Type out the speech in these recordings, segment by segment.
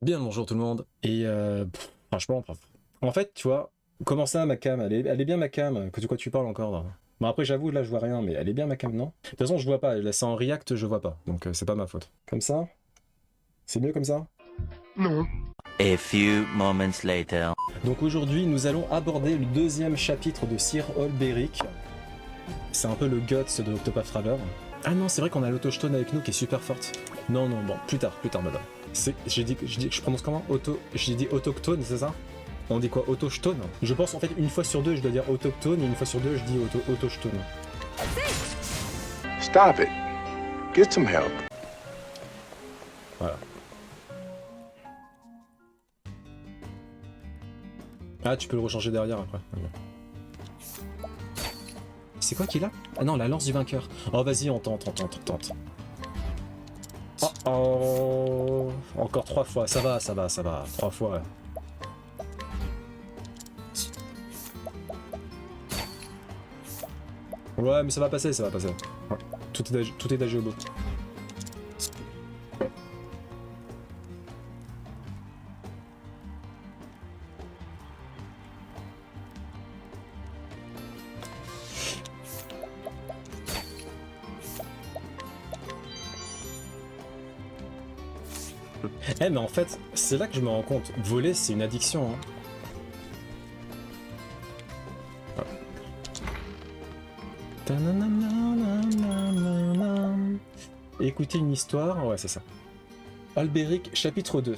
Bien, bonjour tout le monde. Et franchement, en fait, tu vois, comment ça ma cam? Elle est bien ma cam. De quoi tu parles encore là? Bon, après, j'avoue, là, je vois rien, mais elle est bien ma cam, non? De toute façon, je vois pas. Là, c'est en React, je vois pas. Donc, c'est pas ma faute. Comme ça? C'est mieux comme ça? Non. A few moments later. Donc, aujourd'hui, nous allons aborder le deuxième chapitre de Sir Olberic. C'est un peu le guts de Octopath Traveler. Ah non, c'est vrai qu'on a l'Autostone avec nous qui est super forte. Non, non, bon, plus tard, madame. Je prononce comment? J'ai dit autochtone, c'est ça? On dit quoi? Autochtone? Je pense en fait une fois sur deux je dois dire autochtone et une fois sur deux je dis autochtone. Stop it. Get some help. Voilà. Ah, tu peux le rechanger derrière après. C'est quoi qu'il a? Ah non, la lance du vainqueur. Oh, vas-y, on tente. Oh, encore 3 fois. Ça va. 3 fois. Ouais. Ouais, mais ça va passer. Ouais. Tout est d'agir au beau. Eh, mais en fait, c'est là que je me rends compte. Voler, c'est une addiction. Hein. Écoutez une histoire, ouais c'est ça. Albéric, chapitre 2.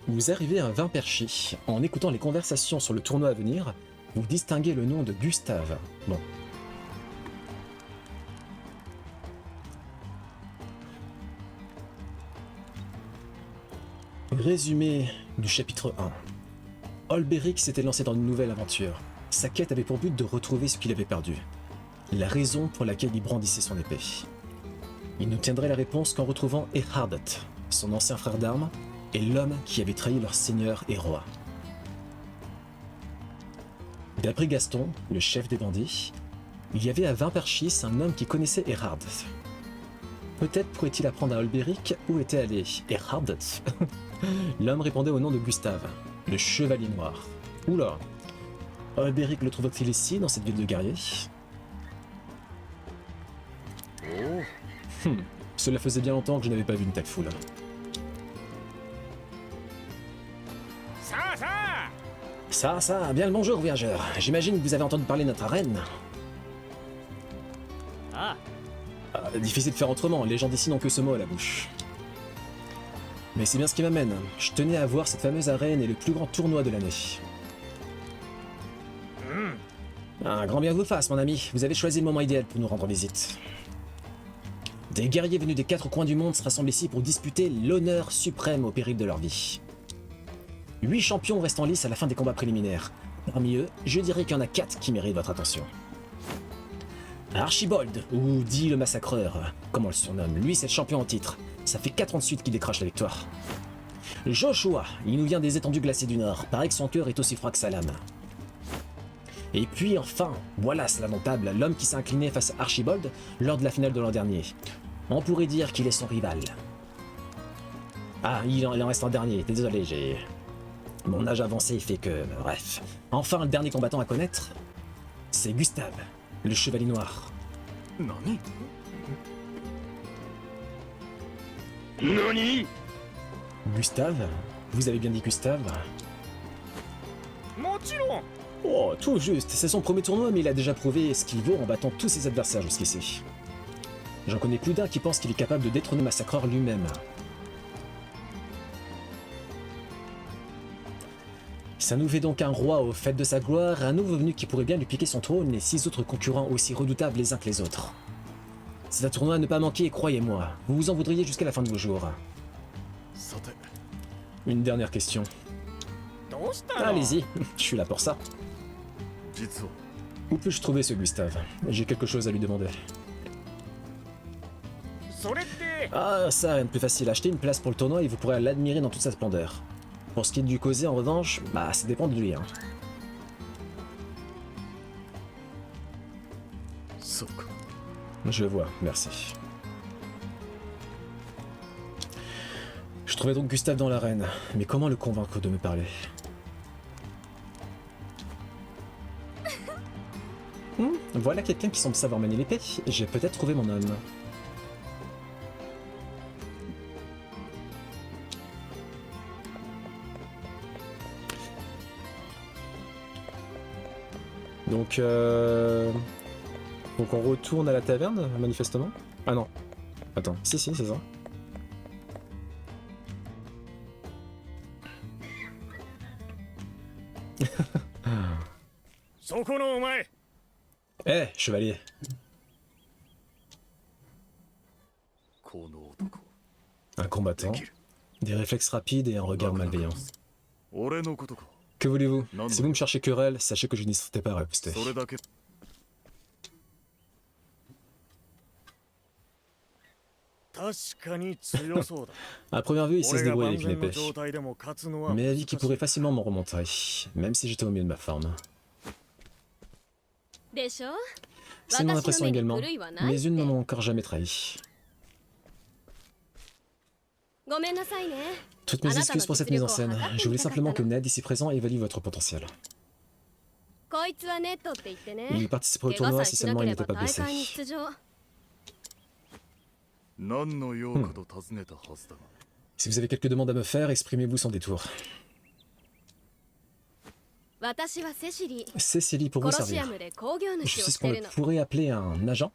Vous arrivez à Vinperchy. En écoutant les conversations sur le tournoi à venir, vous distinguez le nom de Gustave. Bon. Résumé du chapitre 1. Olberic s'était lancé dans une nouvelle aventure. Sa quête avait pour but de retrouver ce qu'il avait perdu. La raison pour laquelle il brandissait son épée. Il ne tiendrait la réponse qu'en retrouvant Erhardt, son ancien frère d'armes, et l'homme qui avait trahi leur seigneur et roi. D'après Gaston, le chef des bandits, il y avait à Vinperchis un homme qui connaissait Erhardt. Peut-être pourrait-il apprendre à Olberic où était allé Erhardt. L'homme répondait au nom de Gustave, le chevalier noir. Oula, Olberic le trouve-t-il ici, dans cette ville de guerriers? Cela faisait bien longtemps que je n'avais pas vu une telle foule. Ça, bien le bonjour, voyageur. J'imagine que vous avez entendu parler de notre arène. Difficile de faire autrement, les gens d'ici n'ont que ce mot à la bouche. Mais c'est bien ce qui m'amène. Je tenais à voir cette fameuse arène et le plus grand tournoi de l'année. Un grand bien vous fasse, mon ami. Vous avez choisi le moment idéal pour nous rendre visite. Des guerriers venus des 4 coins du monde se rassemblent ici pour disputer l'honneur suprême au péril de leur vie. 8 champions restent en lice à la fin des combats préliminaires. Parmi eux, je dirais qu'il y en a 4 qui méritent votre attention. Archibald, ou dit le massacreur, comme on le surnomme, lui c'est le champion en titre. Ça fait 4 ans de suite qu'il décroche la victoire. Joshua, il nous vient des étendues glacées du Nord, paraît que son cœur est aussi froid que sa lame. Et puis enfin, voilà ce lamentable, l'homme qui s'est incliné face à Archibald lors de la finale de l'an dernier. On pourrait dire qu'il est son rival. Ah, il en reste un dernier, désolé, j'ai... Mon âge avancé fait que... Bref. Enfin, le dernier combattant à connaître, c'est Gustave, le chevalier noir. Nani? Nani? Gustave? Vous avez bien dit Gustave? Oh, tout juste, c'est son premier tournoi, mais il a déjà prouvé ce qu'il vaut en battant tous ses adversaires jusqu'ici. J'en connais plus d'un qui pense qu'il est capable de détrôner Massacreur lui-même. Ça nous fait donc un roi au fait de sa gloire, un nouveau venu qui pourrait bien lui piquer son trône et 6 autres concurrents aussi redoutables les uns que les autres. C'est un tournoi à ne pas manquer, croyez-moi. Vous vous en voudriez jusqu'à la fin de vos jours. Une dernière question. Allez-y, je suis là pour ça. Où puis-je trouver ce Gustave? J'ai quelque chose à lui demander. Ah, ça, rien de plus facile. Achetez une place pour le tournoi et vous pourrez l'admirer dans toute sa splendeur. Pour ce qui est du causer, en revanche, bah, ça dépend de lui, hein. Je vois, merci. Je trouvais donc Gustave dans l'arène, mais comment le convaincre de me parler? Voilà quelqu'un qui semble savoir manier l'épée. J'ai peut-être trouvé mon homme. Donc on retourne à la taverne, manifestement. Ah non. Attends, si, c'est ça. Eh, chevalier. Un combattant, des réflexes rapides et un regard malveillant. Que voulez-vous? Si vous me cherchez querelle, sachez que je n'y serai pas resté. À première vue, il sait se débrouiller avec une épée. Mais avis qui pourrait facilement m'en remonter, même si j'étais au mieux de ma forme. C'est mon impression également. Mes yeux ne m'ont encore jamais trahi. Toutes mes excuses pour cette mise en scène. Je voulais simplement que Ned, ici présent, évalue votre potentiel. Il participerait au tournoi si seulement il n'était pas blessé. Si vous avez quelques demandes à me faire, exprimez-vous sans détour. Cécilie, pour vous servir. Je suis ce qu'on pourrait appeler un agent.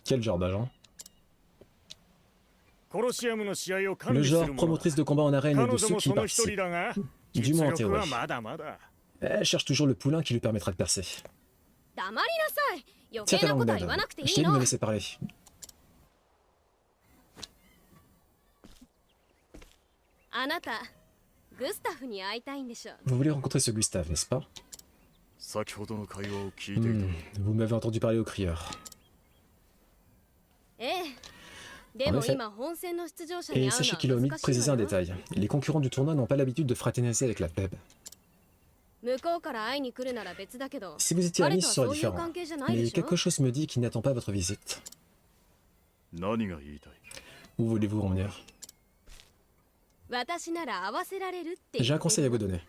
Quel genre d'agent? Le genre promotrice de combat en arène et de ceux qui y participent. Du moins en théorie. Elle cherche toujours le poulain qui lui permettra de percer. Tiens ta langue, Ned. Je t'ai dit de me laisser parler. Vous voulez rencontrer ce Gustave, n'est-ce pas? Vous m'avez entendu parler au crieur. En effet. Et sachez qu'il a omis de préciser un détail. Les concurrents du tournoi n'ont pas l'habitude de fraterniser avec la plèbe. Si vous étiez amis, ce serait différent. Mais quelque chose me dit qu'il n'attend pas votre visite. Où voulez-vous en venir? J'ai un conseil à vous donner.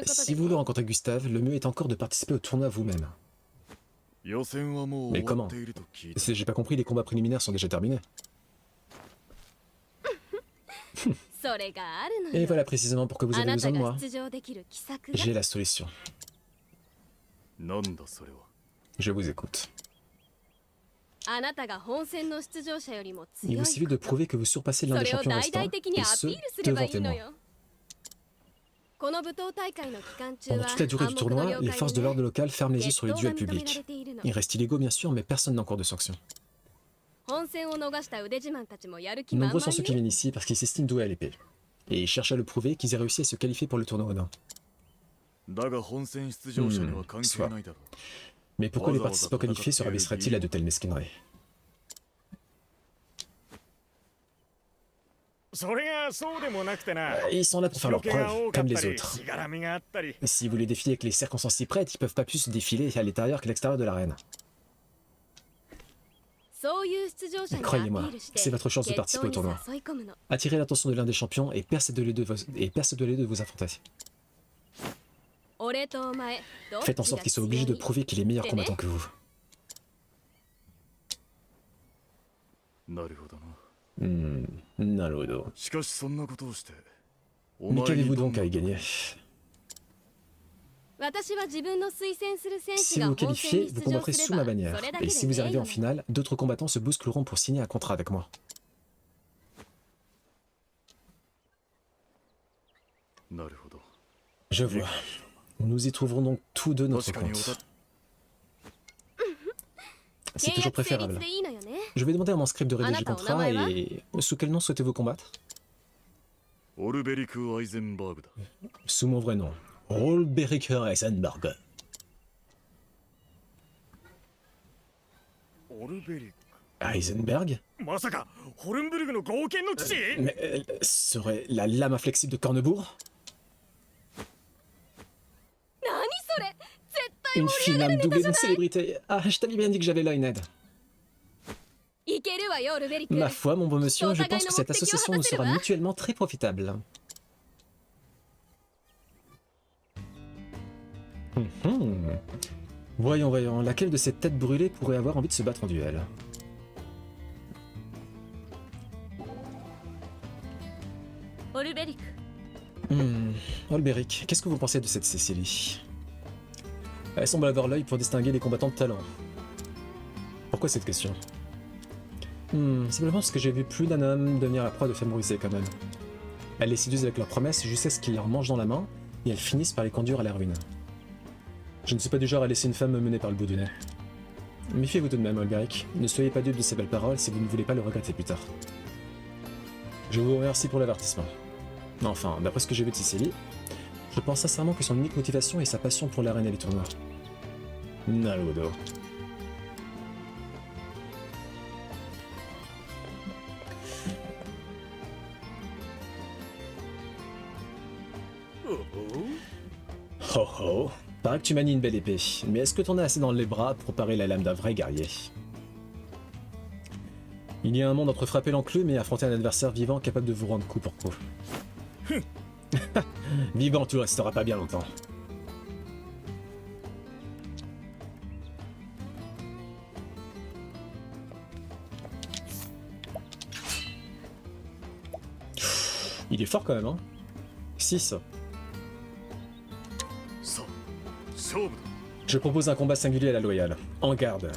Si vous voulez rencontrer Gustave, le mieux est encore de participer au tournoi vous-même. Mais comment? Si j'ai pas compris, les combats préliminaires sont déjà terminés. Et voilà précisément pourquoi vous avez besoin de moi. J'ai la solution. Je vous écoute. Il vous suffit de prouver que vous surpassez l'un des champions restants, et ce, devant témoins. Pendant toute la durée du tournoi, les forces de l'ordre local ferment les yeux sur les duels publics. Ils restent illégaux bien sûr, mais personne n'a encore de sanctions. Nombreux sont ceux qui viennent ici parce qu'ils s'estiment doués à l'épée. Et ils cherchent à le prouver qu'ils aient réussi à se qualifier pour le tournoi Odin. Soit. Mais pourquoi les participants qualifiés se rabaisseraient-ils à de telles mesquineries? Ils sont là pour faire leurs preuves, comme les autres. Si vous les défiez et que les circonstances s'y prêtent, ils peuvent pas plus se défiler à l'intérieur que l'extérieur de l'arène. Croyez-moi, c'est votre chance de participer au tournoi. Attirez l'attention de l'un des champions et persuadez-les de vous affronter. Faites en sorte qu'il soit obligé de prouver qu'il est meilleur combattant que vous. Naruto. Mais qu'avez-vous donc à y gagner? Si vous vous qualifiez, vous combattrez sous ma bannière. Et si vous arrivez en finale, d'autres combattants se bousculeront pour signer un contrat avec moi. Je vois. Nous y trouverons donc tous deux notre compte. C'est toujours préférable. Je vais demander à mon scribe de rédiger le contrat et... Sous quel nom souhaitez-vous combattre? Sous mon vrai nom. Olberiker Eisenberg. Heisenberg? Mais serait la lame inflexible de Cornebourg? Une fine lame doublée d'une célébrité. Ah, je t'avais bien dit que j'avais l'œil, Ned. いけるわよルベリック。 Ma foi, mon beau monsieur, je pense que cette association nous sera mutuellement très profitable. Voyons, voyons, laquelle de ces têtes brûlées pourrait avoir envie de se battre en duel? Olberic, qu'est-ce que vous pensez de cette Cécilie? Elle semble avoir l'œil pour distinguer les combattants de talent. Pourquoi cette question? Simplement parce que j'ai vu plus d'un homme devenir la proie de femmes rusées quand même. Elles les séduisent avec leurs promesses jusqu'à ce qu'ils leur mangent dans la main, et elles finissent par les conduire à la ruine. Je ne suis pas du genre à laisser une femme me mener par le bout du nez. Méfiez-vous tout de même, Olberic. Ne soyez pas dupe de ces belles paroles si vous ne voulez pas le regretter plus tard. Je vous remercie pour l'avertissement. Enfin, d'après ce que j'ai vu de Cécilie, je pense sincèrement que son unique motivation est sa passion pour l'arène et les tournois. Naruto. Oh oh, paraît que tu manies une belle épée, mais est-ce que t'en as assez dans les bras pour parer la lame d'un vrai guerrier? Il y a un monde entre frapper l'enclume et affronter un adversaire vivant capable de vous rendre coup pour coup. Vivant, tu ne resteras pas bien longtemps. Il est fort quand même, hein. 6. Je propose un combat singulier à la loyale. En garde.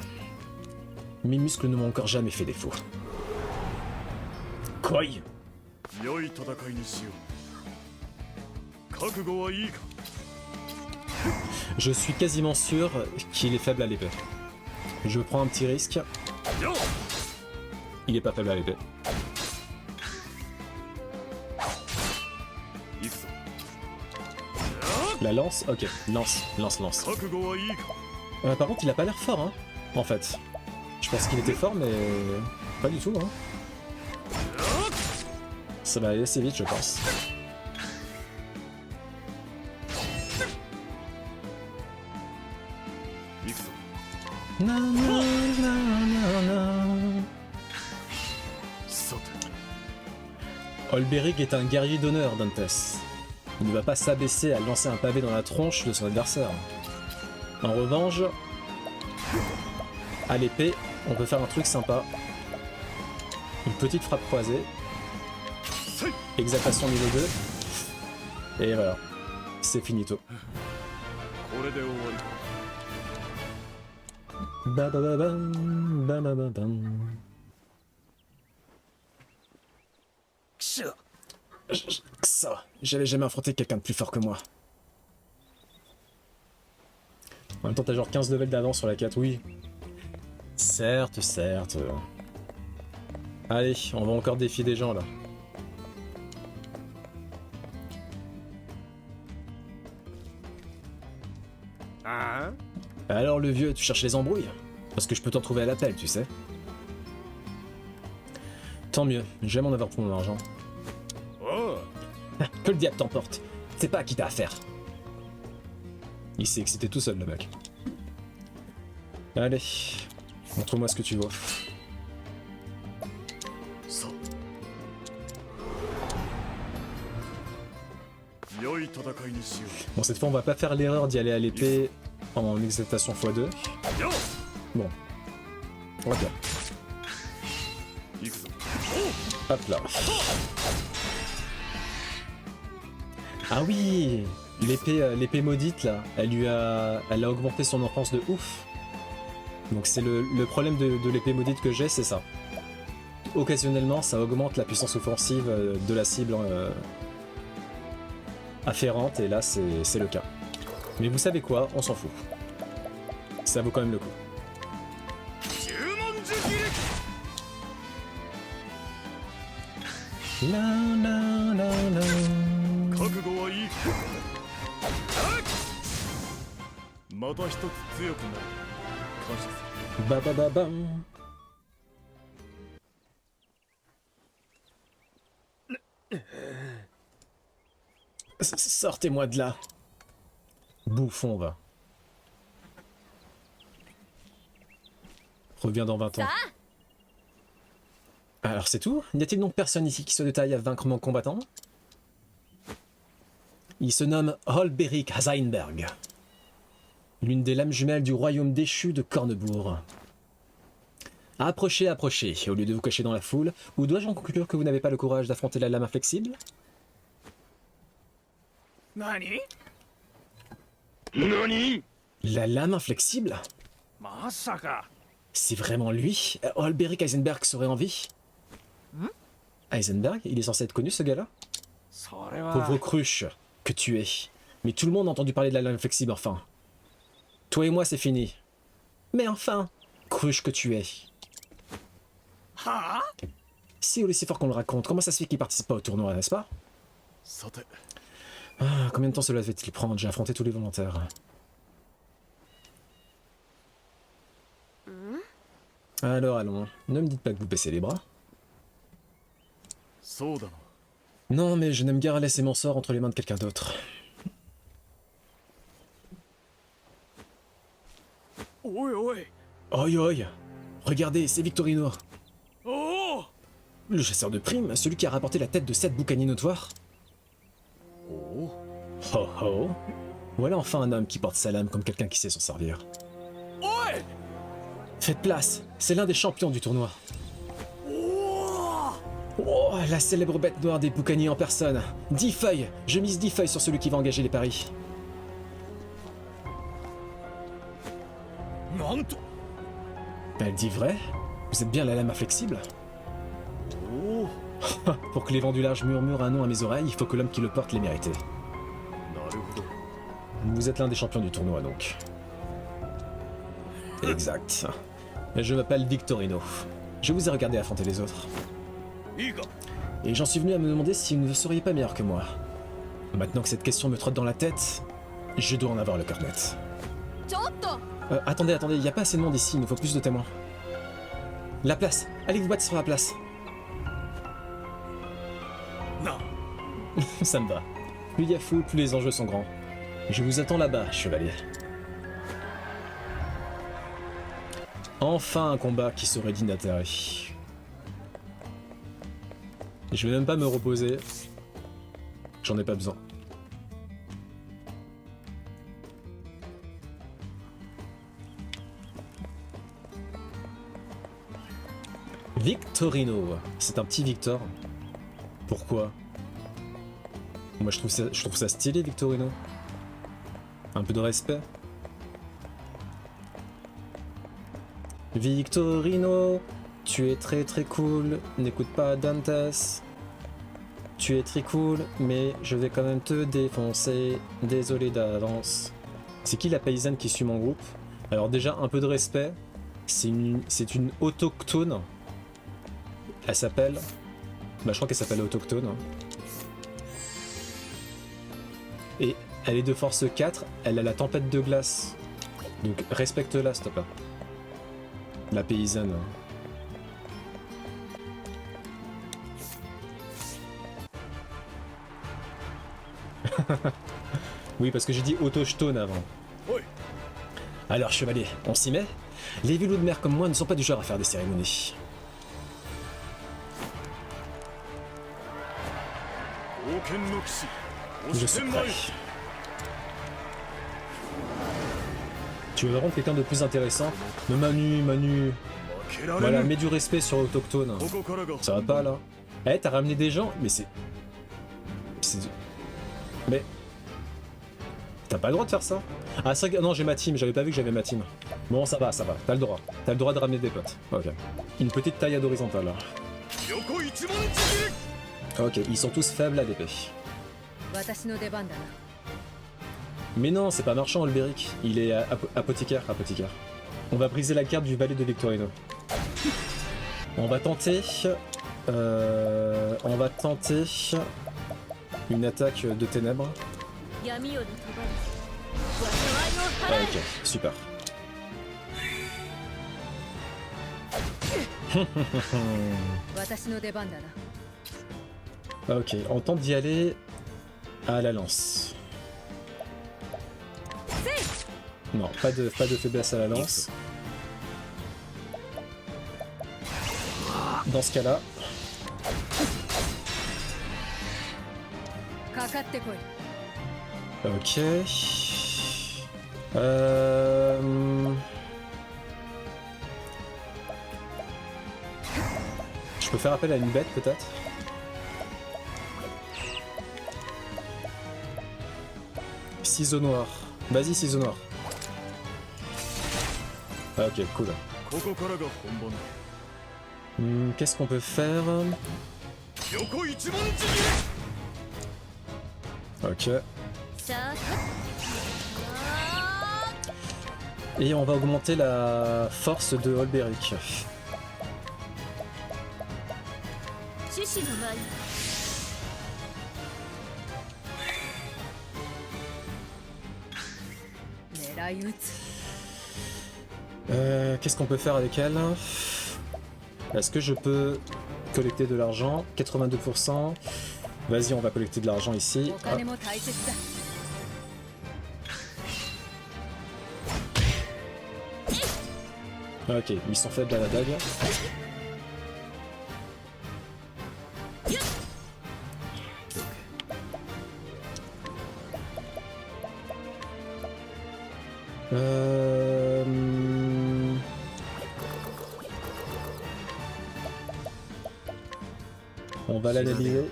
Mes muscles ne m'ont encore jamais fait défaut. Koi. Je suis quasiment sûr qu'il est faible à l'épée. Je prends un petit risque. Il est pas faible à l'épée. La lance? Ok, lance. Par contre, il a pas l'air fort, hein, en fait. Je pense qu'il était fort, mais pas du tout, hein. Ça va aller assez vite, je pense. Olberic est un guerrier d'honneur, Dantes. Il ne va pas s'abaisser à lancer un pavé dans la tronche de son adversaire. En revanche, à l'épée, on peut faire un truc sympa. Une petite frappe croisée. Exaltation niveau 2. Et voilà. C'est finito. Ça, j'avais jamais affronté quelqu'un de plus fort que moi. En même temps, t'as genre 15 levels d'avance sur la 4, oui. Certes. Allez, on va encore défier des gens là. Ah. Alors le vieux, tu cherches les embrouilles? Parce que je peux t'en trouver à l'appel, tu sais. Tant mieux, j'aime en avoir pour mon argent. Oh. Que le diable t'emporte. C'est pas à qui t'as affaire. Il s'est excité tout seul, le mec. Allez, montre-moi ce que tu vois. Bon, cette fois, on va pas faire l'erreur d'y aller à l'épée en exaltation x2. Bon. Ok. Hop là. Ah oui, l'épée maudite là, elle a augmenté son enfance de ouf. Donc c'est le problème de l'épée maudite que j'ai, c'est ça. Occasionnellement, ça augmente la puissance offensive de la cible afférente, et là c'est le cas. Mais vous savez quoi, on s'en fout. Ça vaut quand même le coup. Ba ba ba bam. Sortez-moi de là. Bouffon, va. Reviens dans 20 ans. Alors c'est tout? N'y a-t-il donc personne ici qui soit de taille à vaincre mon combattant? Il se nomme Holberic Heisenberg, l'une des lames jumelles du royaume déchu de Cornebourg. Approchez, approchez, au lieu de vous cacher dans la foule, ou dois-je en conclure que vous n'avez pas le courage d'affronter la lame inflexible? Nani? La lame inflexible? Masaka. C'est vraiment lui? Holberic Heisenberg serait en vie? Heisenberg? Il est censé être connu ce gars-là? Pauvre cruche que tu es. Mais tout le monde a entendu parler de la lame inflexible enfin. Toi et moi c'est fini. Mais enfin, cruche que tu es. Ha? Si on est si fort qu'on le raconte, comment ça se fait qu'il participe pas au tournoi, n'est-ce pas? Ah, combien de temps cela fait-il prendre? J'ai affronté tous les volontaires. Alors allons, ne me dites pas que vous baissez les bras. Non, mais je n'aime guère laisser mon sort entre les mains de quelqu'un d'autre. Oi. Oi oi! Regardez, c'est Victorino! Oh! Le chasseur de primes, celui qui a rapporté la tête de 7 boucaniers notoires. Oh. Ho ho! Voilà enfin un homme qui porte sa lame comme quelqu'un qui sait s'en servir. Oi! Faites place, c'est l'un des champions du tournoi. Oh! Oh, la célèbre bête noire des boucaniers en personne. 10 feuilles, je mise 10 feuilles sur celui qui va engager les paris. Nanto? Elle dit vrai? Vous êtes bien la lame inflexible? Oh! Pour que les vents du large murmurent un nom à mes oreilles, il faut que l'homme qui le porte l'ait mérité. Naruhodo. Vous êtes l'un des champions du tournoi donc. Exact. Je m'appelle Victorino. Je vous ai regardé affronter les autres. Iga. Et j'en suis venu à me demander si vous ne seriez pas meilleur que moi. Maintenant que cette question me trotte dans la tête, je dois en avoir le cœur net. Attendez, il n'y a pas assez de monde ici, il nous faut plus de témoins. La place, allez vous battre sur la place. Na. Ça me va. Plus il y a fou, plus les enjeux sont grands. Je vous attends là-bas, chevalier. Enfin un combat qui serait digne d'intérêt. Je vais même pas me reposer. J'en ai pas besoin. Victorino, c'est un petit Victor. Pourquoi? Moi je trouve ça stylé, Victorino. Un peu de respect. Victorino, tu es très très cool, n'écoute pas Dantes. Tu es très cool, mais je vais quand même te défoncer. Désolé d'avance. C'est qui la paysanne qui suit mon groupe? Alors déjà, un peu de respect. C'est une autochtone. Elle s'appelle... Bah je crois qu'elle s'appelle autochtone. Et elle est de force 4, elle a la tempête de glace. Donc respecte-la s'il te plaît. La paysanne. Oui, parce que j'ai dit autochtone avant. Oui. Alors, chevalier, on s'y met? Les vélos de mer comme moi ne sont pas du genre à faire des cérémonies. Je suis prêt. Tu veux vraiment quelqu'un de plus intéressant? Mais Manu... Voilà, mets du respect sur autochtone. Ça va pas, là? Eh, t'as ramené des gens? Mais c'est... Mais... T'as pas le droit de faire ça? Ah, c'est vrai que... Non, j'ai ma team, j'avais pas vu que j'avais ma team. Bon, ça va, t'as le droit. T'as le droit de ramener des potes. Ok. Une petite taille à d'horizontale, là. Ok, ils sont tous faibles à l'épée. Mais non, c'est pas marchand, Holberic. Il est apothicaire. On va briser la carte du valet de Victorino. On va tenter... une attaque de ténèbres. Ah, ok, super. Ok, on tente d'y aller à la lance. Non, pas de faiblesse à la lance. Dans ce cas-là, かかってこい。 Ok. Je peux faire appel à une bête peut-être. Ciseaux noirs. Vas-y, ciseaux noirs. Ah, ok, cool. ここからが本番だ。 Qu'est-ce qu'on peut faire? 横一文字切 Ok. さあ Et on va augmenter la force de Olberic. 獅子の舞。 狙い撃つ。 Qu'est-ce qu'on peut faire avec elle? Est-ce que je peux collecter de l'argent? 82%. Vas-y, on va collecter de l'argent ici. お金も大切だ。 Ok, ils sont faibles à la dague. On va l'analyser.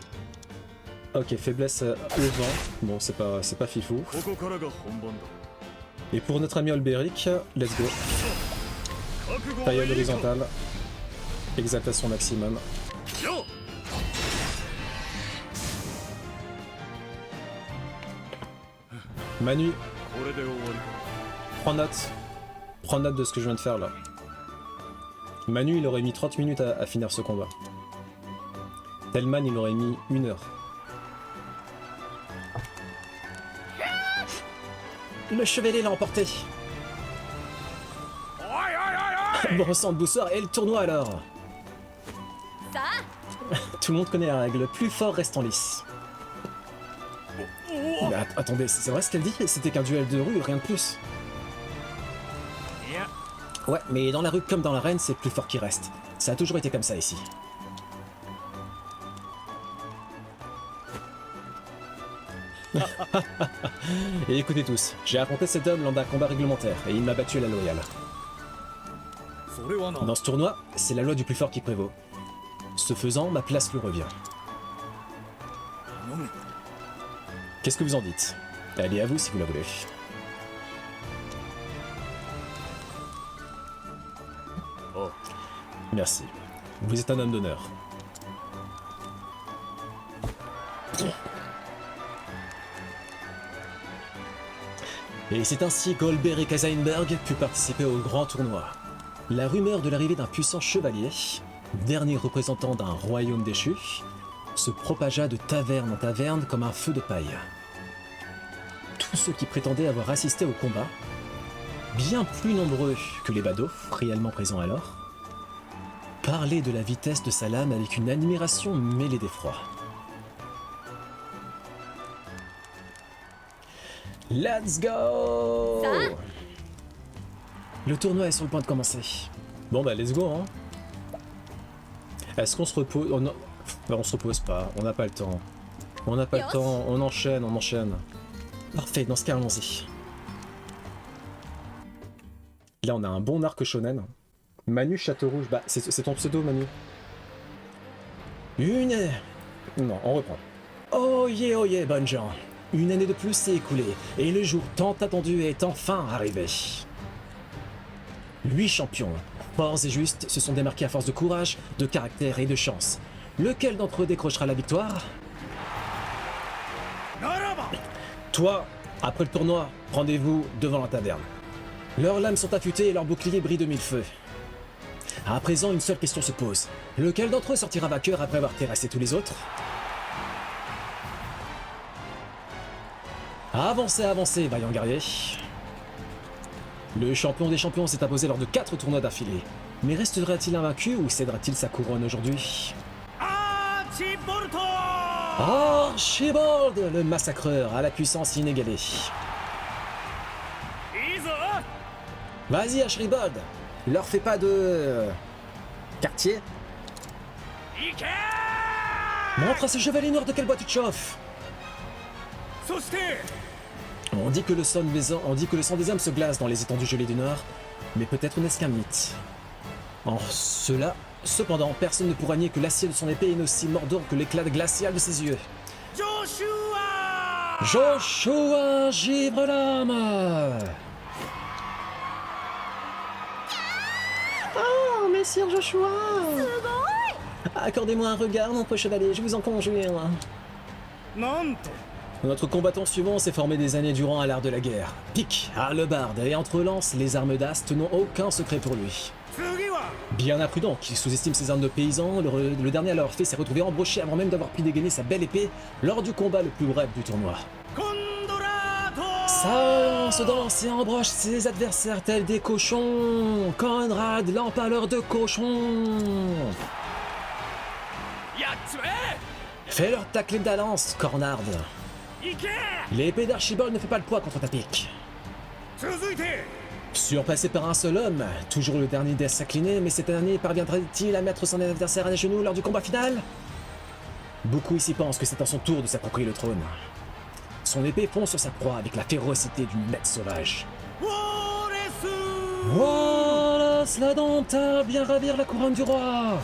Ok, faiblesse au vent. Bon, c'est pas fifou. ここからが本番だ。 Et pour notre ami Olberic, let's go. 覚悟 Taille はいいか。 horizontale. Exaltation maximum. よっ Manu, これで終わりか。 prends note. Prends note de ce que je viens de faire là. Manu, il aurait mis 30 minutes à finir ce combat. Telman, il aurait mis 1 heure. Le chevalier l'a emporté. おいおいおいおい Bon sang de boussoir et le tournoi alors. さあ Tout le monde connaît la règle, le plus fort reste en lice. Mais attendez, c'est vrai ce qu'elle dit? C'était qu'un duel de rue, rien de plus. いや、 Ouais, mais dans la rue comme dans l'arène, c'est le plus fort qui reste. Ça a toujours été comme ça ici. Et écoutez tous, j'ai affronté cet homme lors d'un combat réglementaire et il m'a battu à la loyale. それはな。 Dans ce tournoi, c'est la loi du plus fort qui prévaut. Ce faisant, ma place lui revient. 頼む。 Qu'est-ce que vous en dites? Allez, à vous si vous la voulez. Oh. Merci. Vous êtes un homme d'honneur. Et c'est ainsi qu'Olberic Heisenberg put participer au grand tournoi. La rumeur de l'arrivée d'un puissant chevalier, dernier représentant d'un royaume déchu, se propagea de taverne en taverne comme un feu de paille. Tous ceux qui prétendaient avoir assisté au combat, bien plus nombreux que les badauds réellement présents alors, parlaient de la vitesse de sa lame avec une admiration mêlée d'effroi. Let's go! Le tournoi est sur le point de commencer. Bon bah let's go hein. Est-ce qu'on se repose? On se repose pas, on n'a pas le temps. On n'a pas le temps, on enchaîne, on enchaîne. Parfait, dans ce cas allons-y. Là on a un bon arc shonen. Manu Château-Rouge, bah c'est ton pseudo Manu. Non, on reprend. Oh yeah, bonnes gens. Une année de plus s'est écoulée, et le jour tant attendu est enfin arrivé. 8 champions, forts et justes, se sont démarqués à force de courage, de caractère et de chance. Lequel d'entre eux décrochera la victoire? ならば Toi, après le tournoi, rendez-vous devant la taverne. Leurs lames sont affûtées et leurs boucliers brillent de mille feux. À présent, une seule question se pose. Lequel d'entre eux sortira vainqueur après avoir terrassé tous les autres? Avancez, avancez, vaillant guerrier. Le champion des champions s'est imposé lors de 4 tournois d'affilée. Mais restera-t-il invaincu ou cédera-t-il sa couronne aujourd'hui? アーチボルト Archibald, le massacreur à la puissance inégalée. いいぞ Vas-y Archibald, leur fais pas de... quartier. 行け Montre à ce chevalier noir de quel bois tu te chauffes. そして On dit que le sang des hommes se glace dans les étendues gelées du Nord, mais peut-être n'est-ce qu'un mythe. En cela, cependant, personne ne pourra nier que l'acier de son épée est aussi mordant que l'éclat glacial de ses yeux. ジョシュア Joshua givre l'âme. Oh, messire Joshua! Accordez-moi un regard, mon preux chevalier, je vous en conjure. なんと Notre combattant suivant s'est formé des années durant à l'art de la guerre. Pique, hallebarde et entrelance, les armes d'Ast n'ont aucun secret pour lui. 次は Bien imprudent, qui sous-estime ses armes de paysan, le dernier à l'avoir fait s'est retrouvé embroché avant même d'avoir pu dégainer sa belle épée lors du combat le plus bref du tournoi. コンドラート Ça se danse et embroche ses adversaires tels des cochons. Conrad, l'empaleur de cochon. やっちま Fais-leur tacler de la lance, Cornard. えいけ L'épée d'Archibald ne fait pas le poids contre ta pique. 続いて Surpassé par un seul homme, toujours le dernier d'Est s'incliner, mais cette année parviendra-t-il à mettre son adversaire à genoux lors du combat final? Beaucoup ici pensent que c'est à son tour de s'approprier le trône. Son épée fond sur sa proie avec la férocité d'une bête sauvage. ウォーレス Wallace l'indomptable vient ravir la couronne du roi.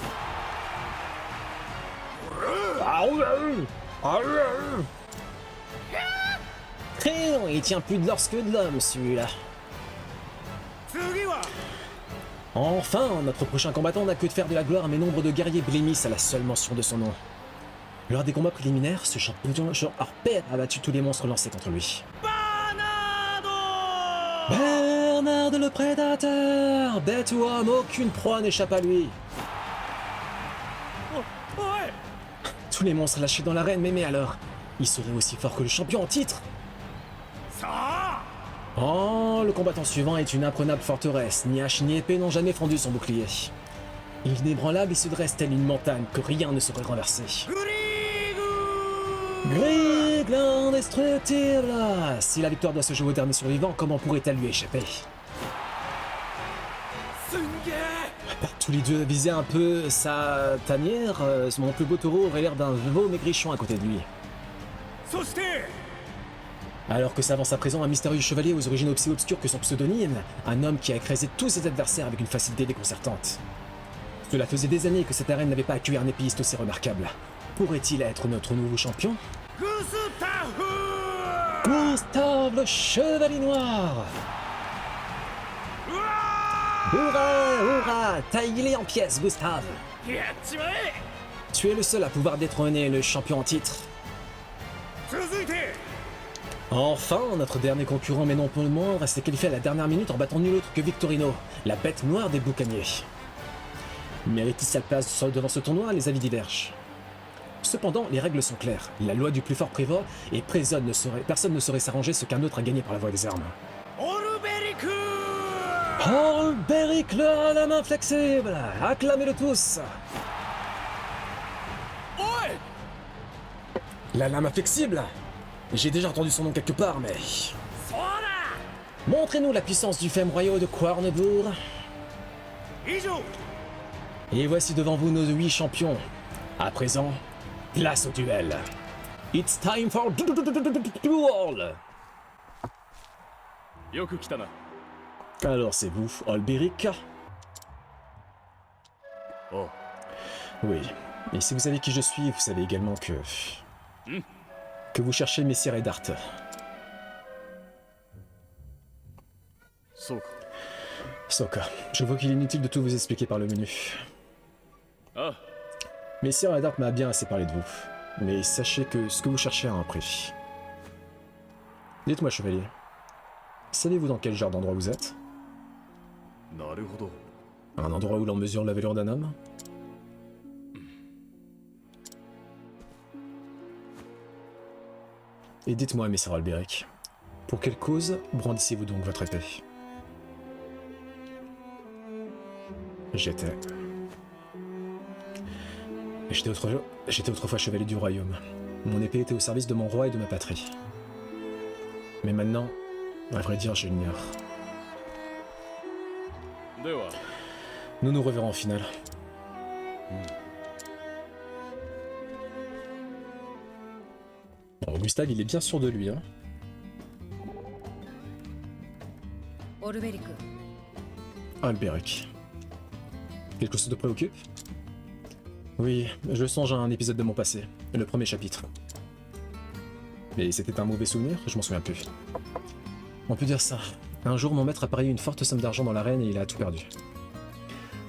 Il tient plus de l'ors que de l'homme, celui-là. 次は Enfin, notre prochain combattant n'a que de faire de la gloire, mais nombre de guerriers blêmissent à la seule mention de son nom. Lors des combats préliminaires, ce champion hors pair a battu tous les monstres lancés contre lui. バーナード Bernard le prédateur! Bête ou homme, aucune proie n'échappe à lui. おい Tous les monstres lâchés dans l'arène, mais alors, il serait aussi fort que le champion en titre? さあ Oh, le combattant suivant est une imprenable forteresse. Ni hache ni épée n'ont jamais fendu son bouclier. Inébranlable, il se dresse telle une montagne que rien ne saurait renverser. グリーグ Grieg l'indestructible! Si la victoire doit se jouer au dernier survivant, comment pourrait-elle lui échapper? すんげえ Tous les deux visaient un peu sa tanière. Mon plus beau taureau aurait l'air d'un veau maigrichon à côté de lui. そして Alors que s'avance à présent un mystérieux chevalier aux origines aussi obscures que son pseudonyme, un homme qui a écrasé tous ses adversaires avec une facilité déconcertante. Cela faisait des années que cette arène n'avait pas accueilli un épéiste aussi remarquable. Pourrait-il être notre nouveau champion? グスタフ Gustave le Chevalier Noir! うわ Hurrah, hurrah! Taille-les en pièces, Gustave! ーやっちまえ Tu es le seul à pouvoir détrôner le champion en titre. 続いて Enfin, notre dernier concurrent, mais non pour le moindre, s'est qualifié à la dernière minute en battant nul autre que Victorino, la bête noire des boucaniers. Mérite-t-il sa place devant ce tournoi? Les avis divergent. Cependant, les règles sont claires. La loi du plus fort prévaut et personne ne saurait s'arranger ce qu'un autre a gagné par la voie des armes. オルベリク Olberic le à la main flexible! Acclamez-le tous! おい La lame flexible? J'ai déjà entendu son nom quelque part, mais... そうだ Montrez-nous la puissance du femme royaux de Quarnebourg. 以上 Et voici devant vous nos 8 champions. À présent, place au duel. It's time for duel. よく来たな Alors c'est vous, Olberic? おう Oui. Et si vous savez qui je suis, vous savez également que... Que vous cherchez Messire Eddard. そうか Soka, je vois qu'il est inutile de tout vous expliquer par le menu. あ Messire Eddard m'a bien assez parlé de vous. Mais sachez que ce que vous cherchez a un prix. Dites-moi, chevalier. Savez-vous dans quel genre d'endroit vous êtes? なるほど Un endroit où l'on mesure la valeur d'un homme? Et dites-moi, messire Olberic, pour quelle cause brandissez-vous donc votre épée? J'étais autrefois chevalier du royaume. Mon épée était au service de mon roi et de ma patrie. Mais maintenant, à vrai dire, je l'ignore. では Nous nous reverrons en finale. Bon, Gustave, il est bien sûr de lui, hein. オルベリク Alberic. Quelque chose te préoccupe? Oui, je songe à un épisode de mon passé, le premier chapitre. Mais c'était un mauvais souvenir, je m'en souviens plus. On peut dire ça. Un jour, mon maître a parié une forte somme d'argent dans l'arène et il a tout perdu.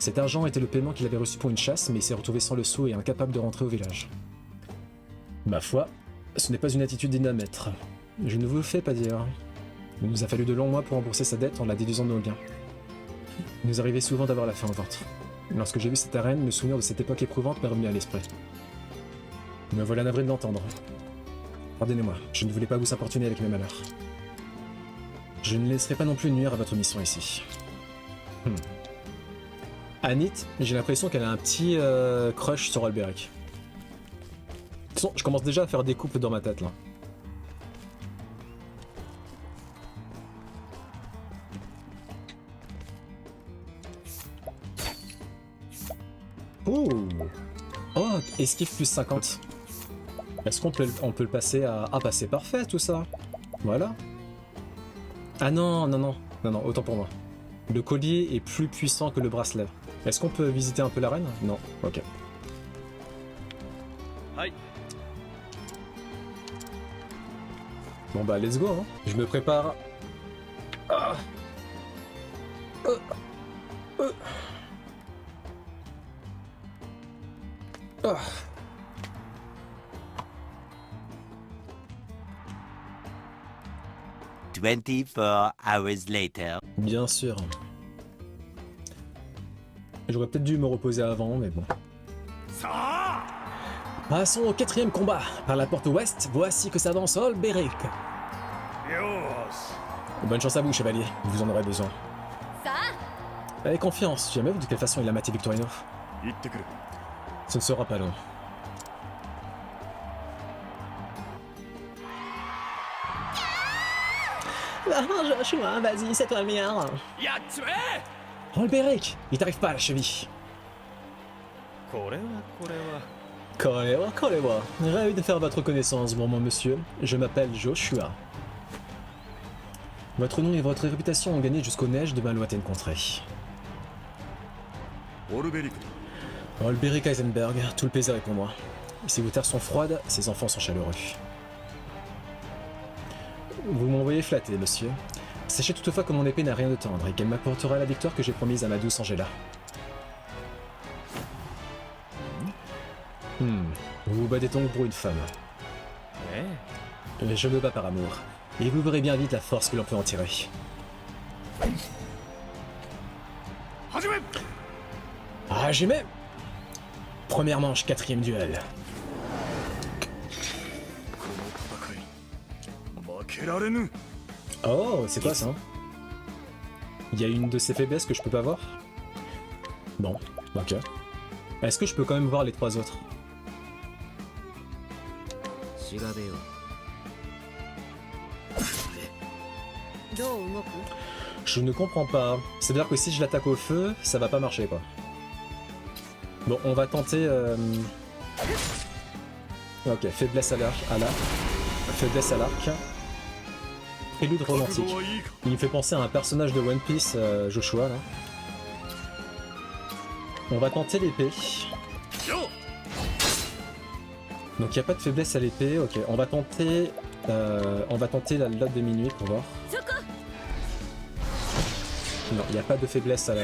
Cet argent était le paiement qu'il avait reçu pour une chasse, mais il s'est retrouvé sans le sou et incapable de rentrer au village. Ma foi, ce n'est pas une attitude digne d'un maître. Je ne vous le fais pas dire. Il nous a fallu de longs mois pour rembourser sa dette en la déduisant de nos gains. Il nous arrivait souvent d'avoir la faim au ventre. Lorsque j'ai vu cette arène, le souvenir de cette époque éprouvante m'est revenu à l'esprit. Me voilà navré de l'entendre. Pardonnez-moi, je ne voulais pas vous importuner avec mes malheurs. Je ne laisserai pas non plus nuire à votre mission ici. Anit, j'ai l'impression qu'elle a un petit crush sur Alberic. De toute façon, je commence déjà à faire des couples dans ma tête là. Ouh. Oh, esquive plus 50. Est-ce qu'on peut le passer à... Ah bah c'est parfait tout ça. Voilà. Ah non, non, non. Non, non, autant pour moi. Le collier est plus puissant que le bracelet. Est-ce qu'on peut visiter un peu l'arène? Non, ok. Aïe. Bon bah let's go, hein. Je me prépare. Ah. Ah. 24 hours later. Bien sûr. J'aurais peut-être dû me reposer avant, mais bon. Passons au 4e combat. Par la porte ouest, voici que s'avance Alberic. Bonne chance à vous, chevalier. Vous en aurez besoin. さあ Ayez confiance, jamais vu de quelle façon il a maté Victorino. 行ってくる。 Ce ne sera pas long. Joshua, vas-y, c'est toi le meilleur. やっちまえ。 Alberic, il t'arrive pas à la cheville. これはこれは。 Korewa, Korewa. Ravi de faire votre connaissance, bon mon monsieur. Je m'appelle Joshua. Votre nom et votre réputation ont gagné jusqu'aux neiges de ma lointaine contrée. オルベリク。 Alberic Heisenberg, tout le plaisir est pour moi. Si vos terres sont froides, ces enfants sont chaleureux. Vous m'envoyez flatter, monsieur. Sachez toutefois que mon épée n'a rien de tendre et qu'elle m'apportera la victoire que j'ai promise à ma douce Angela. Vous vous battez donc pour une femme. ね Je me bats par amour. Et vous verrez bien vite la force que l'on peut en tirer. え。始め。 Ah, j'y mets. Première manche, 4e duel. この戦い負けられぬ。 Oh, c'est quoi ça? Il y a une de ces faiblesses que je peux pas voir? Bon, ok. Est-ce que je peux quand même voir les 3 autres? 調べよう。どう動く Je ne comprends pas. C'est-à-dire que si je l'attaque au feu, ça va pas marcher quoi. Bon, on va tenter... Ok, faiblesse à l'arc. Faiblesse à l'arc. Prélude 覚 romantique. 悟はいいか。 Il me fait penser à un personnage de One Piece, Joshua là. On va tenter l'épée. よ。 Donc il n'y a pas de faiblesse à l'épée, ok. On va tenter la lotte de minuit pour voir. そこ Non, il n'y a pas de faiblesse à la...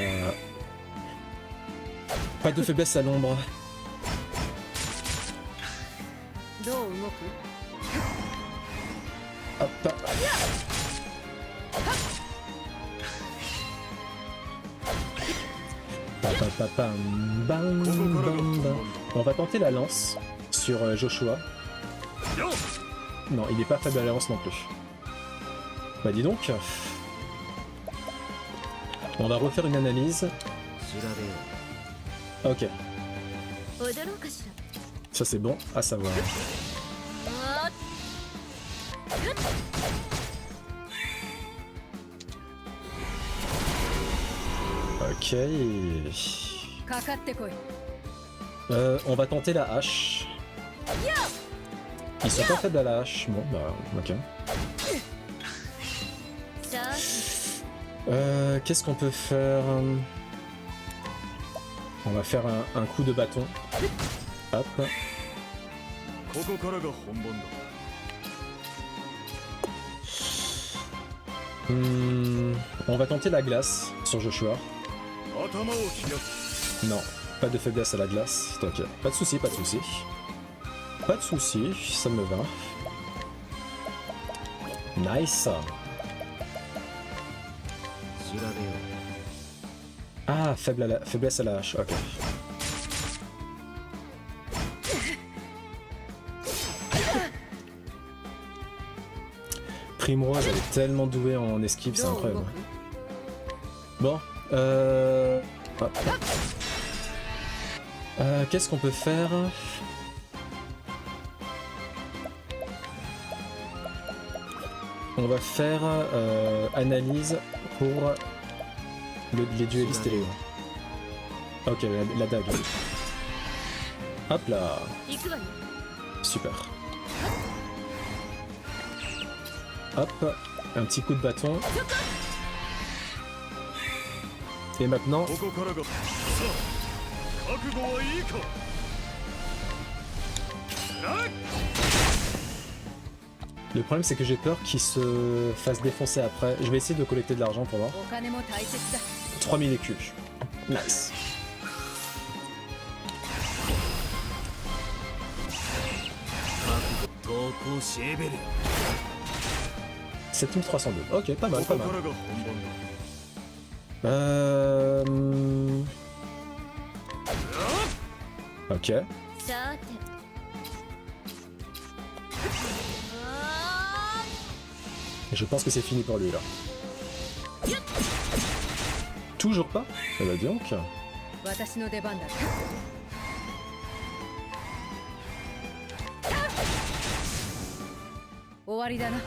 Pas de faiblesse à l'ombre. どう動く Hop. Bam, bam, bam. On va tenter la lance sur Joshua. よ。 Non, il n'est pas faible à la lance non plus. Bah dis donc. On va refaire une analyse. 調べよ Ok, 踊ろうかしら ça c'est bon à savoir. あ Ok. かかってこい On va tenter la hache. Ils sont pas faibles à la hache. Bon, bah, ok. さあ Qu'est-ce qu'on peut faire? On va faire un coup de bâton. Hop. ここからが本番だ On va tenter la glace sur Joshua. 頭をひらく Non, pas de faiblesse à la glace. Ok, pas de souci, pas de souci. Pas de souci, ça me va. Nice. 調べよ Ah, faiblesse à la hache, ok. Primrose, elle est tellement douée en esquive, c'est どう動 incroyable. く Bon, hop. Qu'est-ce qu'on peut faire? On va faire analyse pour les duellistes et les... Ok, la dague. Hop là, 行くわよ super. Hop, un petit coup de bâton. Et maintenant, ここからがさあ覚悟はいいかラッ le problème c'est que j'ai peur qu'il se fasse défoncer après. Je vais essayer de collecter de l'argent pour voir. お金も大切だ 3000 écus. Nice. Goku シェーベル 7302. Ok, pas こ mal, こ pas か mal. らが本番だ Ok. さてあ Je pense que c'est fini pour lui là. Toujours pas? Eh bah dis donc. ー私の出番だ終わりだな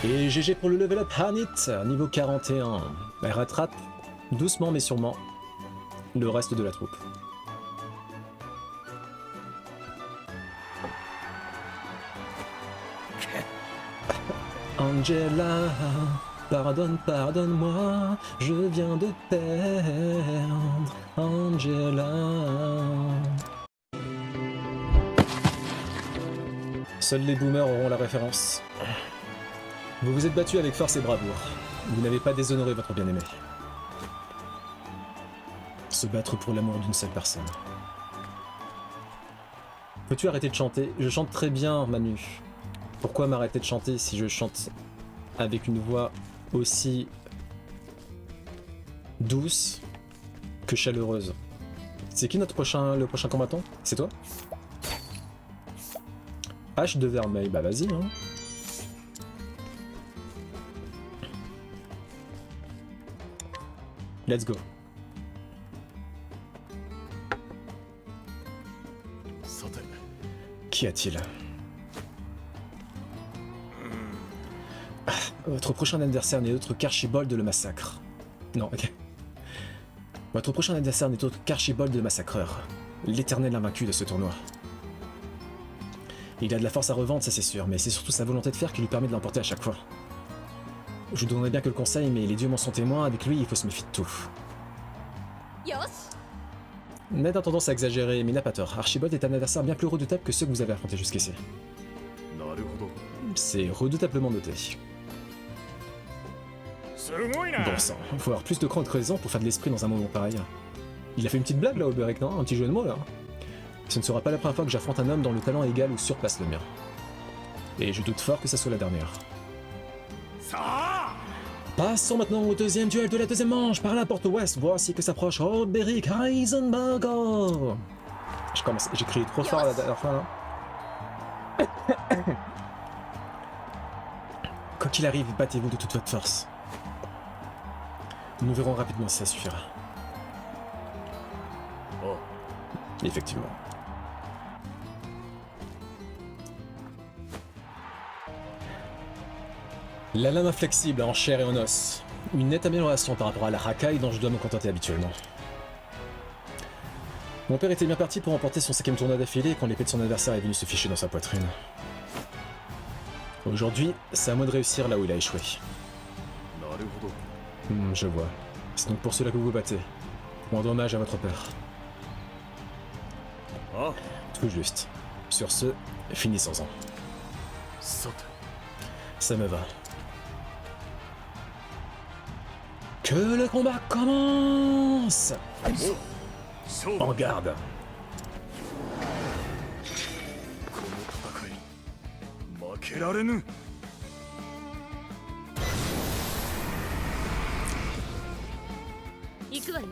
Et GG pour le level up Hanit, niveau 41. Elle rattrape doucement mais sûrement le reste de la troupe. Angela, pardonne, pardonne-moi, je viens de perdre Angela. Seuls les boomers auront la référence. Vous vous êtes battu avec force et bravoure. Vous n'avez pas déshonoré votre bien-aimé. Se battre pour l'amour d'une seule personne. Peux-tu arrêter de chanter? Je chante très bien, Manu. Pourquoi m'arrêter de chanter si je chante avec une voix aussi douce que chaleureuse? C'est qui le prochain combattant? C'est toi? H de vermeil, bah vas-y hein. Let's go. さて Qu'y a-t-il? Votre prochain adversaire n'est autre qu'Archibald le Massacre. Non, ok. Votre prochain adversaire n'est autre qu'Archibald le Massacreur, l'éternel invaincu de ce tournoi. Il a de la force à revendre, ça c'est sûr, mais c'est surtout sa volonté de faire qui lui permet de l'emporter à chaque fois. Je vous donnerais bien que le conseil, mais les dieux m'en sont témoins, avec lui il faut se méfier de tout. よし Ned a tendance à exagérer, mais il n'a pas tort. Archibald est un adversaire bien plus redoutable que ceux que vous avez affrontés jusqu'ici. なるほど C'est redoutablement noté. すごいな Bon sang, faut avoir plus de cran et de creusant pour faire de l'esprit dans un moment pareil. Il a fait une petite blague là, Oberic, non? Un petit jeu de mots là. Ce ne sera pas la première fois que j'affronte un homme dont le talent égal ou surpasse le mien. Et je doute fort que ça soit la dernière. さあ Passons maintenant au deuxième duel de la deuxième manche par la porte ouest. Voici que s'approche Oberic Heisenberger. J'ai crié trop fort la dernière fois là. Quoi qu'il arrive, battez-vous de toute votre force. Nous verrons rapidement si ça suffira. あ Effectivement. La lame inflexible en chair et en os. Une nette amélioration par rapport à la racaille dont je dois me contenter habituellement. Mon père était bien parti pour remporter son 5e tournoi d'affilée quand l'épée de son adversaire est venue se ficher dans sa poitrine. Aujourd'hui, c'est à moi de réussir là où il a échoué. なるほど Je vois. C'est donc pour cela que vous vous battez. Pour rendre hommage à votre père. あ Tout juste. Sur ce, finissons-en. さて Ça me va. Que le combat commence! 勝負 En garde! この戦い負けられぬ 行くわよ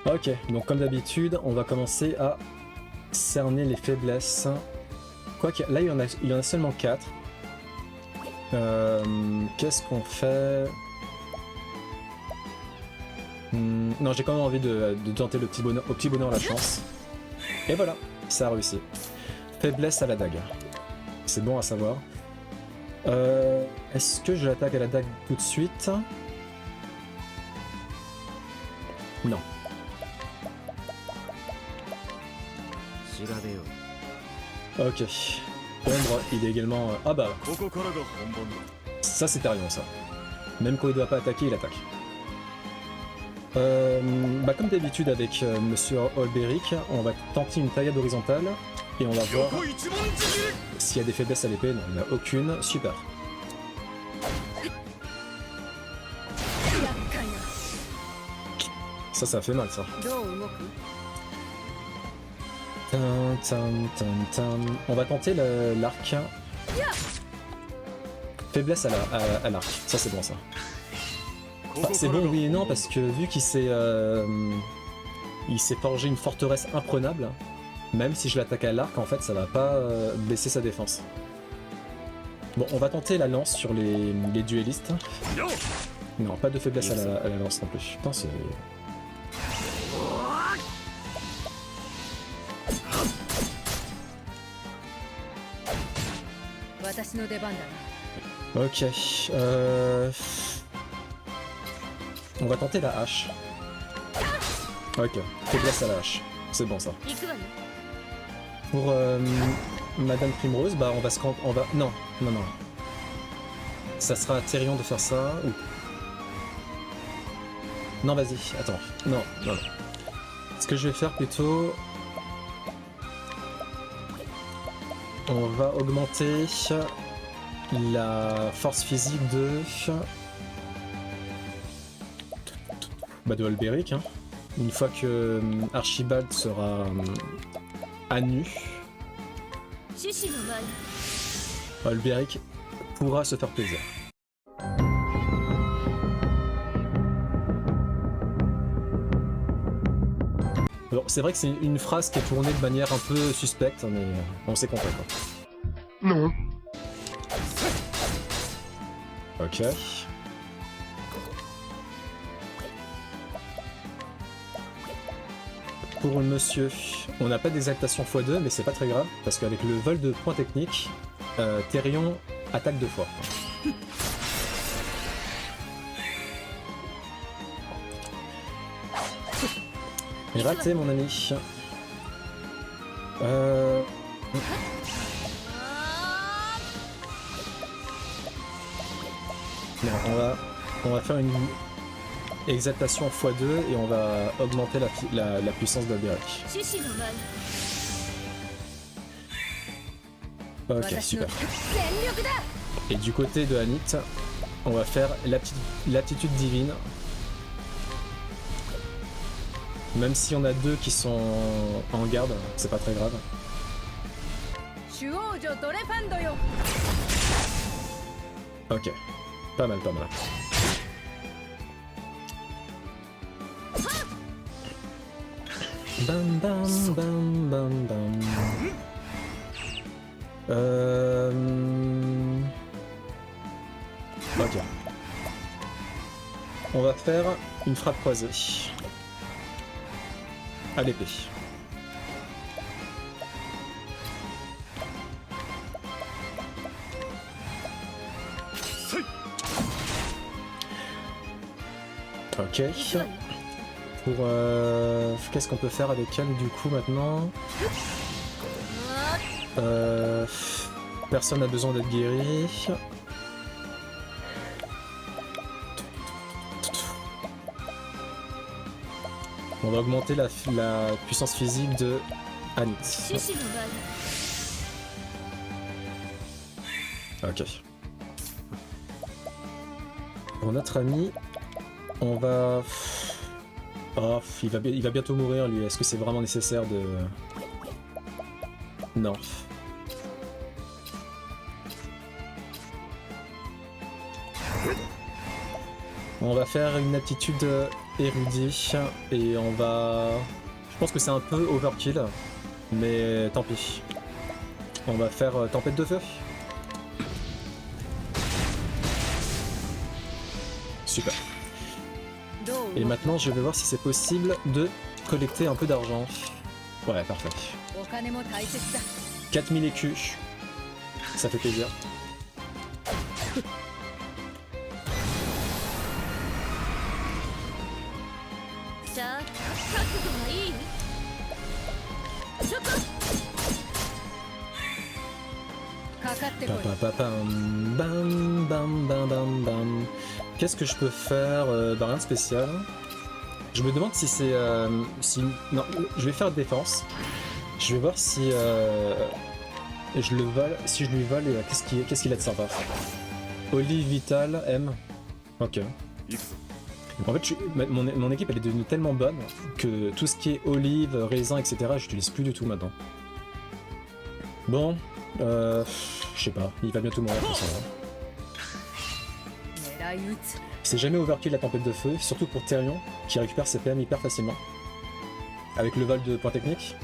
Ok, donc comme d'habitude, on va commencer à cerner les faiblesses. Quoique, là il y en a seulement 4. Qu'est-ce qu'on fait? Non, j'ai quand même envie de tenter le petit bonheur, au petit bonheur la chance. Et voilà, ça a réussi. Faiblesse à la dague. C'est bon à savoir. Est-ce que je l'attaque à la dague tout de suite? Non. 調べよう Ok. Ombre, il est également... Ah bah, ここからが本番だ ça c'est Therion ça. Même quand il doit pas attaquer, il attaque. Bah comme d'habitude avec Monsieur Olberic, on va tenter une taillade horizontale et on va voir 横一文字切り s'il y a des faiblesses à l'épée. Non, il n'y en a aucune. Super. 厄介 Ça fait mal ça. などう動く Tin, tin, tin, tin. On va tenter l'arc. Faiblesse à l'arc. Ça c'est bon ça. こ Bah, こ c'est から bon が oui et non 本番 parce que vu qu'il s'est forgé une forteresse imprenable, même si je l'attaque à l'arc en fait ça va pas baisser sa défense. Bon on va tenter la lance sur les duellistes. よ Non pas de faiblesse à la lance non plus. Putain c'est... 私の出番だな Ok. On va tenter la hache. Ok. Faiblesse à la hache. C'est bon ça. 行くわよ Pour Madame Primrose, bah on va se... On va... Non, non, non. Ça sera à Therion de faire ça ou... Non, vas-y, attends. Non, non, non. Ce que je vais faire plutôt... On va augmenter la force physique de... Bah de Olberic, hein. Une fois que Archibald sera à nu, 獅子の舞 Olberic pourra se faire plaisir. Bon, c'est vrai que c'est une phrase qui est tournée de manière un peu suspecte, mais on s'est compris quoi. Non Ok. Pour le monsieur, on n'a pas d'exaltation x2, mais c'est pas très grave, parce qu'avec le vol de points techniques, Therion attaque 2 fois. Raté mon ami. Non, on va faire une exaltation x2 et on va augmenter la puissance d'Alberic. 獅子の舞 Ok, 私の super. 全力だ Et du côté de Anit, on va faire l'aptitude divine. Même si on a 2 qui sont en garde, c'est pas très grave. 主王女ドレファンドよ Ok, pas mal, pas mal. Bam bam bam bam bam. Ok. On va faire une frappe croisée. À l'épée. Ok. pour... Qu'est-ce qu'on peut faire avec elle du coup maintenant? Personne n'a besoin d'être guéri. On va augmenter la puissance physique de Anit. Ok. Pour notre ami, on va... Oh, il va bientôt mourir lui. Est-ce que c'est vraiment nécessaire de... Non. On va faire une aptitude érudit et on va... Je pense que c'est un peu overkill, mais tant pis. On va faire tempête de feu. Super. Et maintenant je vais voir si c'est possible de collecter un peu d'argent. Ouais, parfait. 4000 écus. Ça fait plaisir. Bam, bam, bam, bam, bam. Qu'est-ce que je peux faire? Bah rien de spécial. Je me demande si c'est... Non, je vais faire défense. Je vais voir si je le vole. Si je lui vole, qu'est-ce qu'il a de sympa? Olive Vital, M. Ok. En fait, mon équipe elle est devenue tellement bonne que tout ce qui est olive, raisin, etc. j'utilise plus du tout maintenant. Bon, je sais pas, il va bientôt mourir pour ça. C'est jamais overkill la tempête de feu, surtout pour Therion qui récupère ses PM hyper facilement. Avec le vol de points techniques.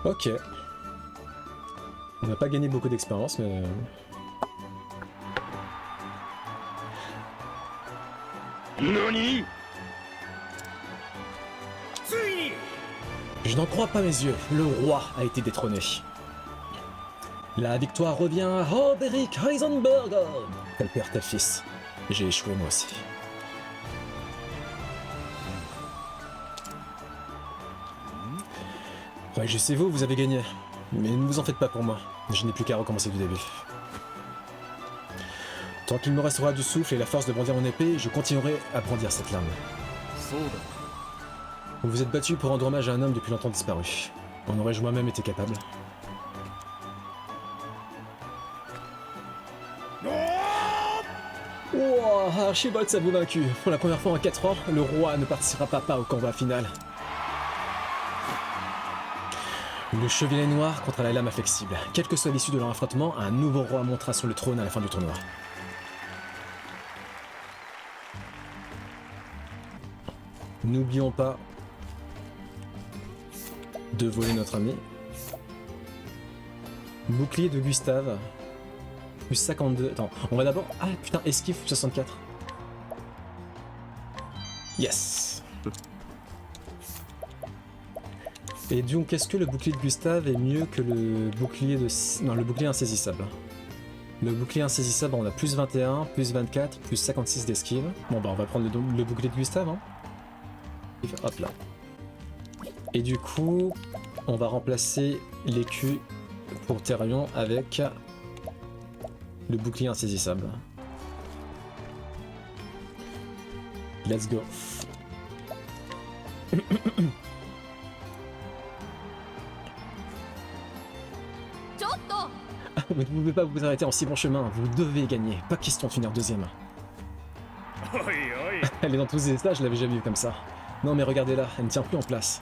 Ok. On n'a pas gagné beaucoup d'expérience, mais... NANI? Je n'en crois pas mes yeux, le roi a été détrôné. La victoire revient à Roberick Heisenberg. Tel père, tel fils. J'ai échoué moi aussi. Ouais, je sais vous avez gagné. Mais ne vous en faites pas pour moi, je n'ai plus qu'à recommencer du début. Tant qu'il me restera du souffle et la force de brandir mon épée, je continuerai à brandir cette lame. Vous vous êtes battu pour rendre hommage à un homme depuis longtemps disparu. En aurais-je moi-même été capable? Wow, Archibald s'avoue vaincu. Pour la première fois en 4 ans, le roi ne participera pas au combat final. Le chevalier noir contre la lame inflexible. Quelle que soit l'issue de leur affrontement, un nouveau roi montera sur le trône à la fin du tournoi. N'oublions pas de voler notre ami. Bouclier de Gustave. Plus 52. Attends, on va d'abord... Ah putain, esquive 64. Yes. Et donc, est-ce que le bouclier de Gustave est mieux que le bouclier de... Non, le bouclier insaisissable. Le bouclier insaisissable, on a plus 21, plus 24, plus 56 d'esquive. Bon bah on va prendre le bouclier de Gustave. Hein. Hop là. Et du coup, on va remplacer l'écu pour Therion avec le bouclier insaisissable. Let's go. Vous ne pouvez pas vous arrêter en si bon chemin, vous devez gagner, pas question de finir deuxième. Elle est dans tous les états, je l'avais jamais vue comme ça. Non mais regardez-la, elle ne tient plus en place.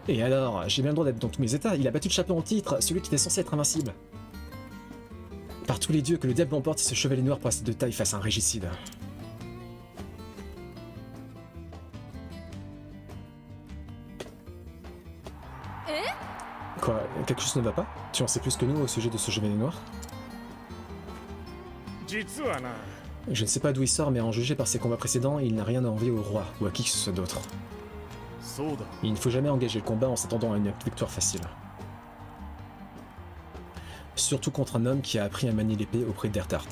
Et alors, j'ai bien le droit d'être dans tous mes états, il a battu le champion en titre, celui qui était censé être invincible. Par tous les dieux, que le diable m'emporte si ce chevalier noir pour rester de taille face à un régicide. Quoi, quelque chose ne va pas? Tu en sais plus que nous au sujet de ce chevalier noir? Je ne sais pas d'où il sort, mais en juger par ses combats précédents, il n'a rien à envier au roi ou à qui que ce soit d'autre. Il ne faut jamais engager le combat en s'attendant à une victoire facile. Surtout contre un homme qui a appris à manier l'épée auprès d'Erdart.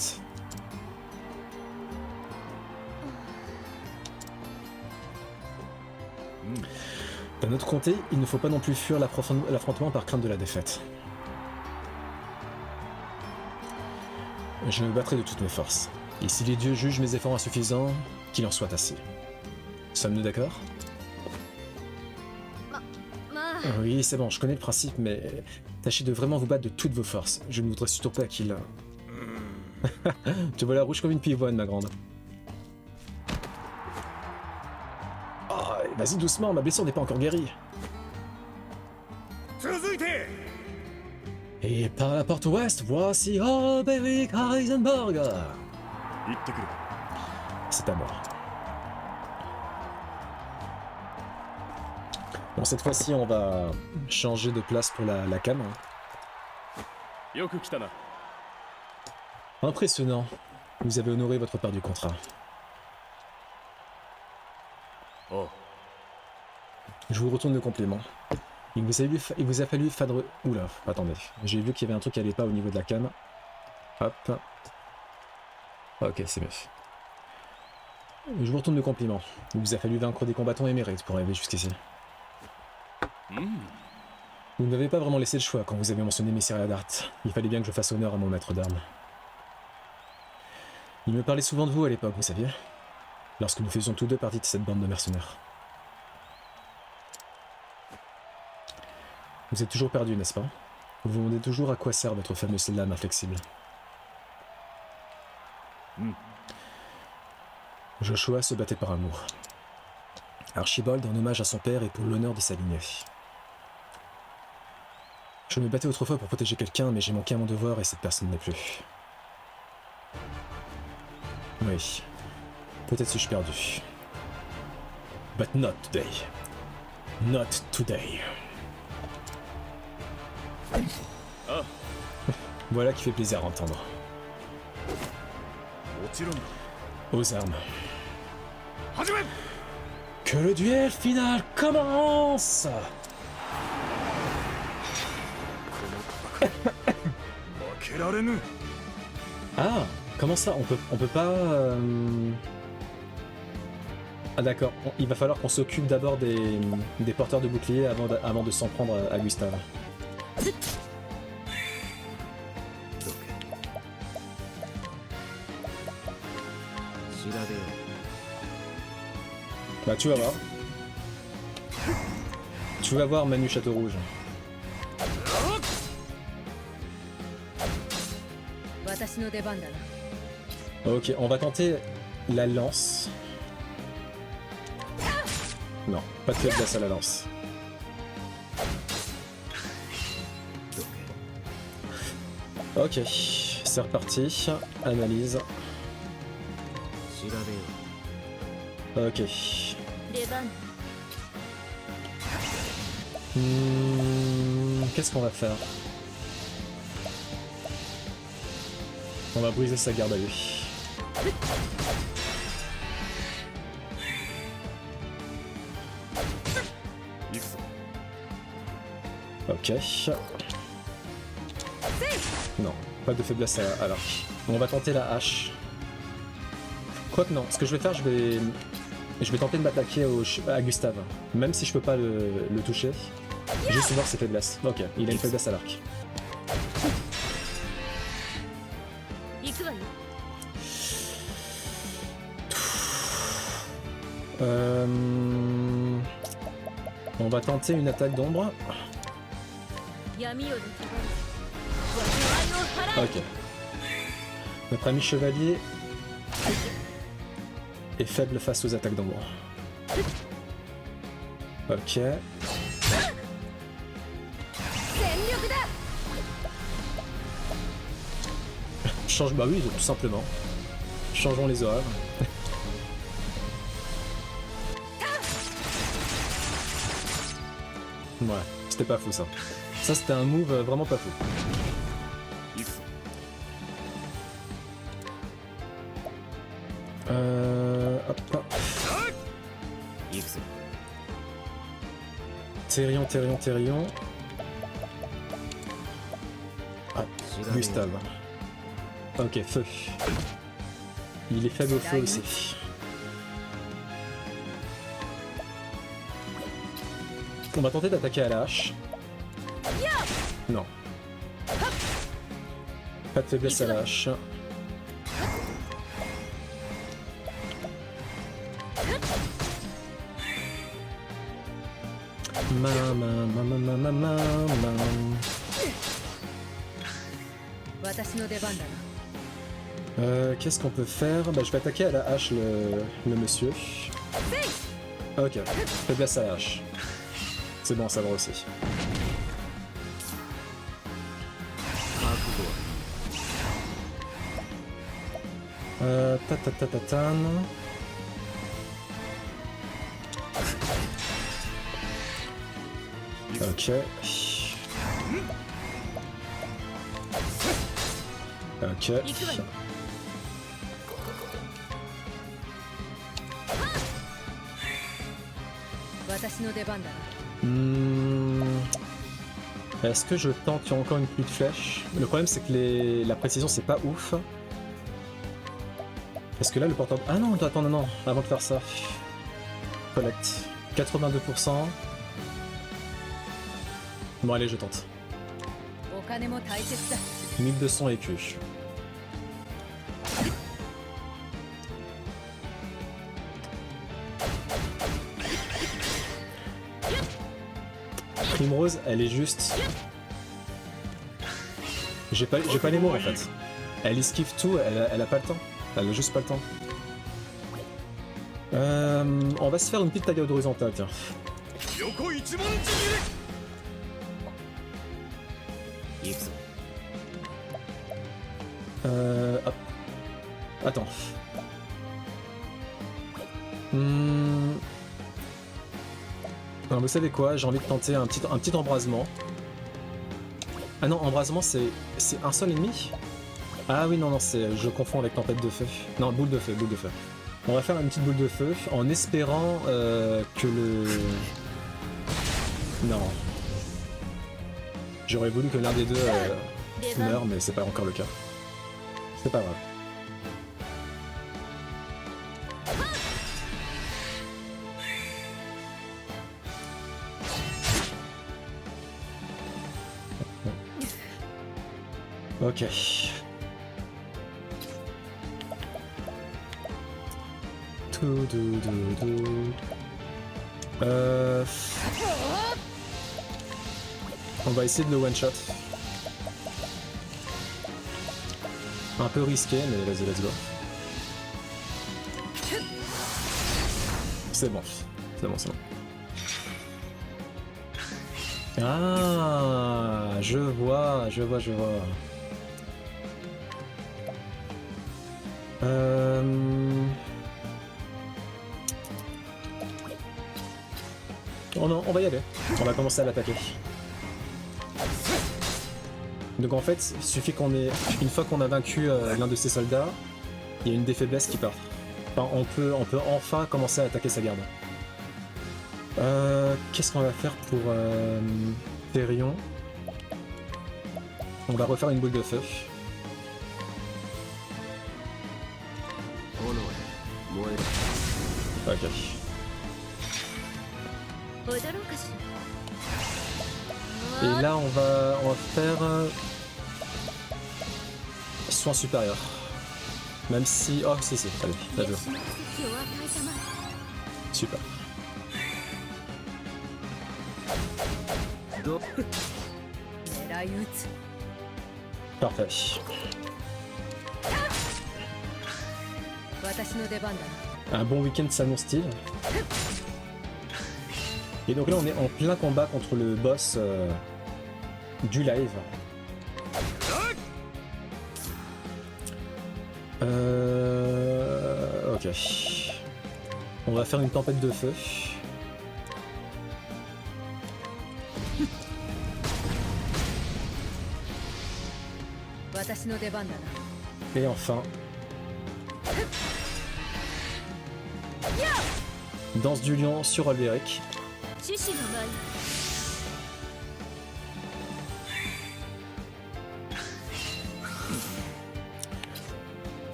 D'un autre côté, il ne faut pas non plus fuir l'affrontement par crainte de la défaite. Je me battrai de toutes mes forces. Et si les dieux jugent mes efforts insuffisants, qu'il en soit ainsi. Sommes-nous d'accord? Oui, c'est bon, je connais le principe, mais tâchez de vraiment vous battre de toutes vos forces. Je ne voudrais surtout pas qu'il... Tu vois la rouge comme une pivoine, ma grande. Oh, vas-y doucement, ma blessure n'est pas encore guérie. Et par la porte ouest, voici Alberic Heisenberg. C'est à moi. Bon, cette fois-ci, on va changer de place pour la cam. Impressionnant. Vous avez honoré votre part du contrat. Oh. Je vous retourne le compliment. Il vous a fallu fadre... Oula, attendez. J'ai vu qu'il y avait un truc qui allait pas au niveau de la cam. Hop. Ok, c'est mieux. Je vous retourne le compliment. Il vous a fallu vaincre des combattants émérites pour arriver jusqu'ici. Vous ne m'avez pas vraiment laissé le choix quand vous avez mentionné Messire Dart. Il fallait bien que je fasse honneur à mon maître d'armes. Il me parlait souvent de vous à l'époque, vous saviez, lorsque nous faisions tous deux partie de cette bande de mercenaires. Vous êtes toujours perdu, n'est-ce pas? Vous vous demandez toujours à quoi sert votre fameuse lame inflexible. Joshua se battait par amour. Archibald en hommage à son père et pour l'honneur de sa lignée. Je me battais autrefois pour protéger quelqu'un, mais j'ai manqué à mon devoir et cette personne n'est plus. Oui. Peut-être suis-je perdu. But not today. Not today. Voilà qui fait plaisir à entendre. Aux armes. Que le duel final commence! Ah, comment ça? On peut pas... Ah d'accord, il va falloir qu'on s'occupe d'abord des porteurs de boucliers avant de s'en prendre à Gustave. Bah tu vas voir. Tu vas voir Manu Château Rouge. Ok, on va tenter la lance. Non, pas de faiblesse à la lance. Ok, c'est reparti. Analyse. Ok. Qu'est-ce qu'on va faire? On va briser sa garde à lui. Ok. Non, pas de faiblesse à l'arc. On va tenter la hache. Quoique non, ce que je vais faire, je vais tenter de m'attaquer à Gustave. Même si je peux pas le toucher. Juste voir ses faiblesses. Ok, il a une faiblesse à l'arc. On va tenter une attaque d'ombre. Ok. Notre ami chevalier est faible face aux attaques d'ombre. Ok. Change, bah oui, tout simplement. Changeons les horaires. Ouais, c'était pas fou ça. Ça c'était un move vraiment pas fou. Hop. Thérion. Hop. Gustave. Ok, feu. Il est faible au feu aussi. On va tenter d'attaquer à la hache. Non. Pas de faiblesse à la hache. Qu'est-ce qu'on peut faire? Bah, je vais attaquer à la hache le monsieur. Ok, faiblesse à la hache. C'est bon, ça va aussi. Ta-ta-ta-ta-tan. Ok. Ok. Est-ce que je tente encore une pluie de flèches? Le problème c'est que la précision c'est pas ouf. Est-ce que là le portable... Ah non, attends, non, avant de faire ça. Collecte. 82%. Bon allez, je tente. 1200 écus. Primrose, elle est juste... J'ai pas les mots en fait. Elle esquive tout, elle a pas le temps. Elle a juste pas le temps. On va se faire une petite taille horizontale, tiens. Hop. Attends. Non, vous savez quoi? J'ai envie de tenter un petit embrasement. Ah non, embrasement c'est un seul ennemi? Ah oui, non, je confonds avec tempête de feu. Non, boule de feu. On va faire une petite boule de feu en espérant que le... Non. J'aurais voulu que l'un des deux meure, mais c'est pas encore le cas. C'est pas grave. Ok. On va essayer de le one shot. Un peu risqué, mais vas-y, let's go. C'est bon. Ah, je vois. Oh non, on va y aller. On va commencer à l'attaquer. Donc en fait, il suffit qu'on ait... Une fois qu'on a vaincu l'un de ses soldats, il y a une des faiblesses qui part. Enfin, on peut enfin commencer à attaquer sa garde. Qu'est-ce qu'on va faire pour Therion? On va refaire une boule de feu. Ok. Et là on va faire soin supérieur. Même si... Oh si, allez, la veux. Super. Parfait. Un bon week-end s'annonce-t-il. Et donc là on est en plein combat contre le boss du live. Ok. On va faire une tempête de feu. Et enfin... Danse du lion sur Albéric.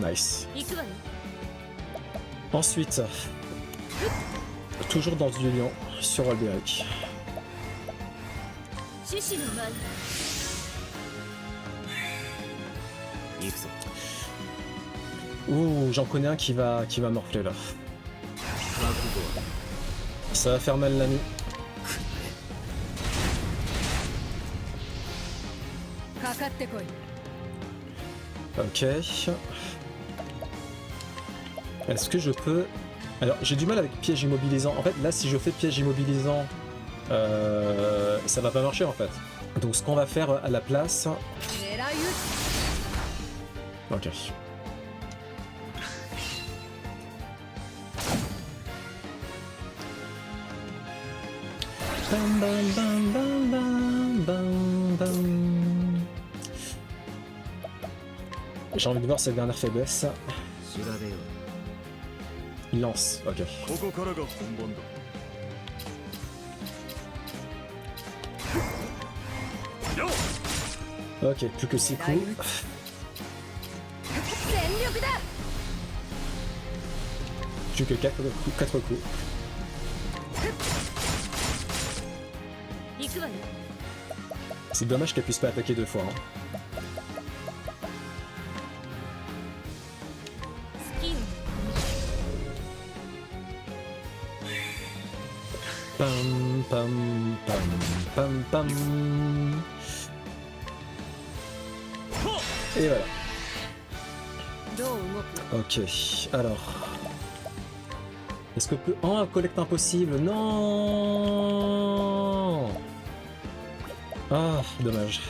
Nice. 行くわよ Ensuite, toujours dans du lion sur Alberic. 獅子の舞行くぞ Ouh, j'en connais un qui va morfler là. 覚悟は Ça va faire mal l'ami. かかってこい Ok. Est-ce que je peux... Alors, j'ai du mal avec piège immobilisant. En fait, là, si je fais piège immobilisant, ça va pas marcher en fait. Donc, ce qu'on va faire à la place... 狙い撃 Ok. Bam, bam, bam, bam, bam, bam, bam. J'ai envie de voir cette dernière faiblesse. 調べよ Il lance, ok. ここからが本番だ Ok, plus que 6 coups. 全力だ Plus que 4 coups. う行くわよ C'est dommage qu'elle puisse pas attaquer 2 fois. Hein. スキル Pam, pam, pam, pam, pam. Et voilà. どう動く Ok, alors. Est-ce que peut... Oh, collecte impossible. Non. Ah, dommage.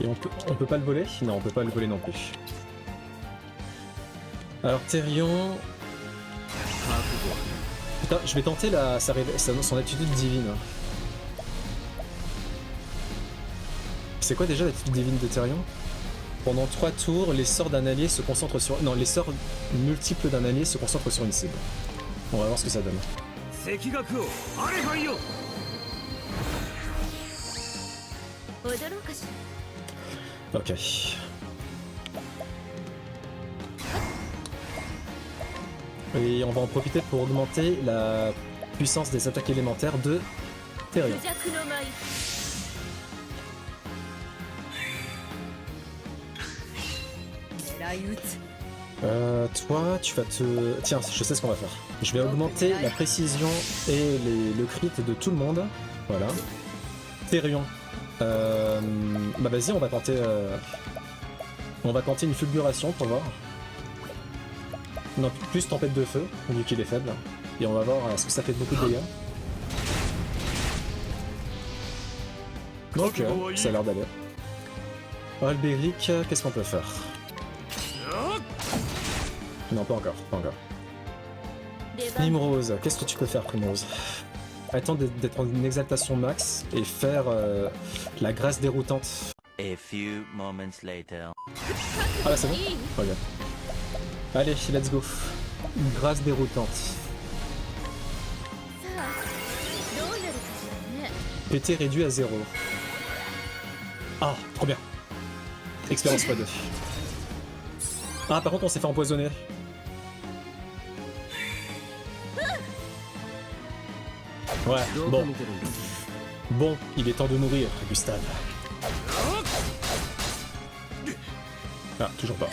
Et on peut pas le voler? Non, on peut pas le voler non plus. Alors Therion... 覚悟は Putain, je vais tenter son attitude divine. C'est quoi déjà l'attitude divine de Therion? Pendant 3 tours, les sorts d'un allié se concentrent sur... Non, les sorts multiples d'un allié se concentrent sur une cible. On va voir ce que ça donne. 赤学をアレファイよ踊ろうかしら Ok. Et on va en profiter pour augmenter la puissance des attaques élémentaires de Therion. クジャクの舞 狙い撃つ Toi, tu vas te... Tiens, je sais ce qu'on va faire. Je vais augmenter la précision et le crit de tout le monde. Voilà. Therion. Bah vas-y, on va tenter... On va tenter une fulguration pour voir. Non, plus tempête de feu, vu qu'il est faible. Et on va voir est-ce que ça fait beaucoup de dégâts. Ok, ça a l'air d'aller. Alberic, qu'est-ce qu'on peut faire? Non, pas encore, pas encore. 出番 Primrose, qu'est-ce que tu peux faire, Primrose? Attends d'être en une exaltation max et faire la grâce déroutante. A few moments later. Ah là c'est bon? いい Ok. Allez, let's go. Une grâce déroutante. さあどうなるかしらね PT réduit à 0. Ah, trop bien. Expérience x2. Ah, par contre, on s'est fait empoisonner. Ouais, どうか bon. 見てるんだ Bon, il est temps de mourir, Gustave. Ah, toujours pas.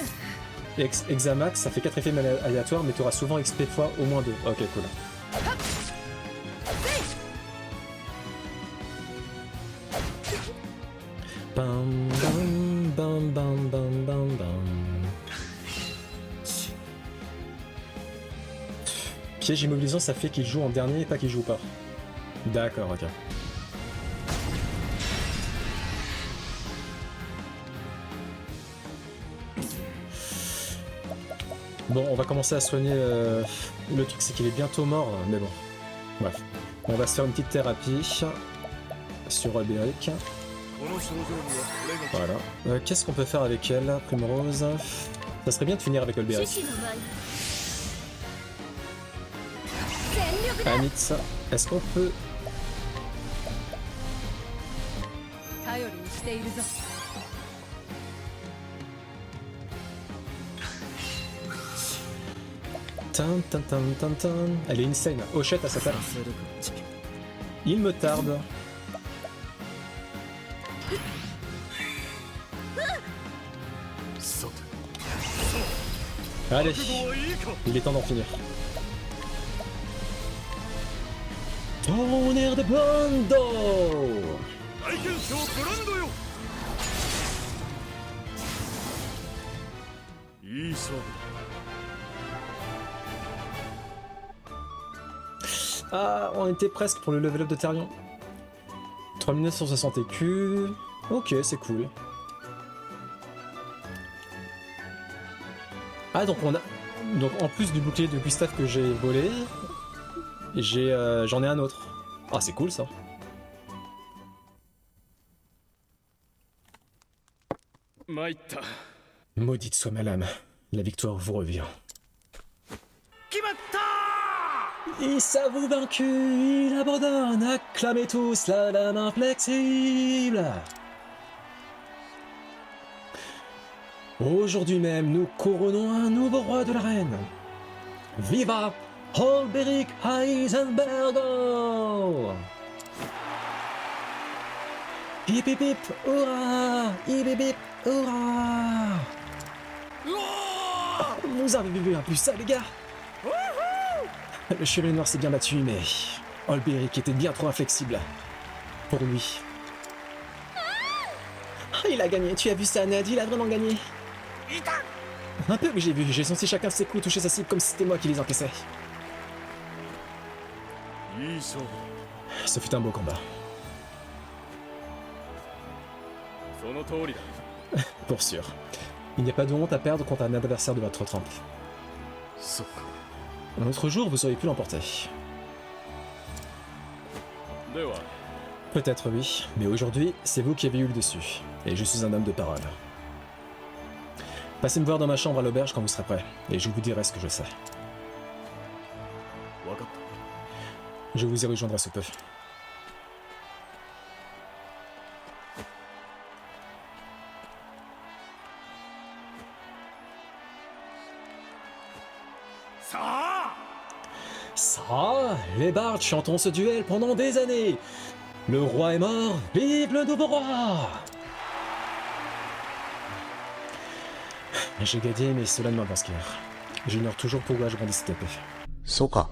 Examax, ça fait 4 effets aléatoires, mais tu auras souvent XP fois au moins 2. Ok, cool. Bam, bam, bam, bam, bam, bam, bam. Piège immobilisant, ça fait qu'il joue en dernier et pas qu'il joue pas. D'accord, ok. Bon, on va commencer à soigner. Le truc, c'est qu'il est bientôt mort, mais bon. Bref. On va se faire une petite thérapie sur Alberic. この症状にはこれが Voilà. Qu'est-ce qu'on peut faire avec elle, Primrose? Ça serait bien de finir avec 獅 Alberic. 子の舞 全力だ Anitz, est-ce qu'on peut... 頼りにしているぞ Tan, tan, tan, tan, tan. Elle est insane. Hochette à sa table. Il me tarde. Allez, il est temps d'en finir. Tonnerre de Bando! 大剣将ブランドよ。いい勝負だ。 Ah, on était presque pour le level up de Therion. 3960 écus. Ok, c'est cool. Ah, donc on a. Donc en plus du bouclier de Gustave que j'ai volé, j'en ai un autre. Ah, c'est cool ça. Maudite soit ma lame. La victoire vous revient. Il s'avoue vaincu, il abandonne, acclamez tous la lame inflexible. Aujourd'hui même, nous couronnons un nouveau roi de l'arène. Viva Holberic Heisenbergo! Hip hip hip, hurrah! Hip hip hip, hurrah! Vous avez vu un plus ça, les gars? Le chevalier noir s'est bien battu, mais Holberic était bien trop inflexible. Pour lui. Il a gagné, tu as vu ça, Ned? Il a vraiment gagné. Un peu, mais j'ai vu, j'ai senti chacun de ses coups toucher sa cible comme si c'était moi qui les encaissais. Ce fut un beau combat. Pour sûr. Il n'y a pas de honte à perdre contre un adversaire de votre trempe. Un autre jour, vous auriez pu l'emporter. Peut-être oui, mais aujourd'hui, c'est vous qui avez eu le dessus. Et je suis un homme de parole. Passez me voir dans ma chambre à l'auberge quand vous serez prêt, et je vous dirai ce que je sais. Je vous y rejoindrai sous peu. Ça, les bards chanteront ce duel pendant des années. Le roi est mort, vive le nouveau roi! J'ai gagné, mais cela ne m'avance guère. J'ignore toujours pourquoi je brandis cette épée. Soka.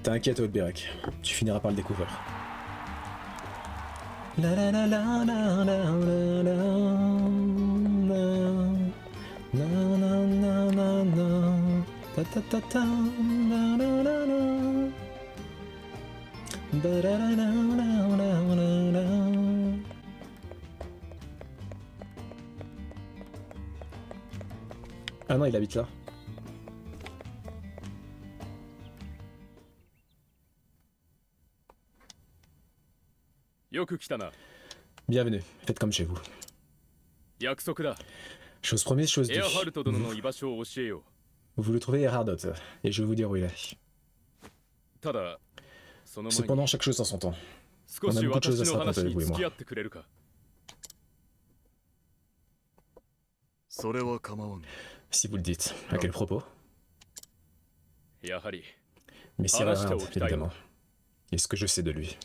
T'inquiète, Holberic, tu finiras par le découvrir. La la la la la la la la la la la la la ta ta ta ta la la la la ba la la la la la la. Ah non, il habite là. Bienvenue, faites comme chez vous. Chose promise, chose due. Vous le trouvez Erhardot, et je vais vous dire où il est. Cependant, chaque chose en son temps. On a beaucoup de choses à se raconter, vous et moi. Si vous le dites, à quel propos? Messire Erhard, évidemment. Et ce que je sais de lui.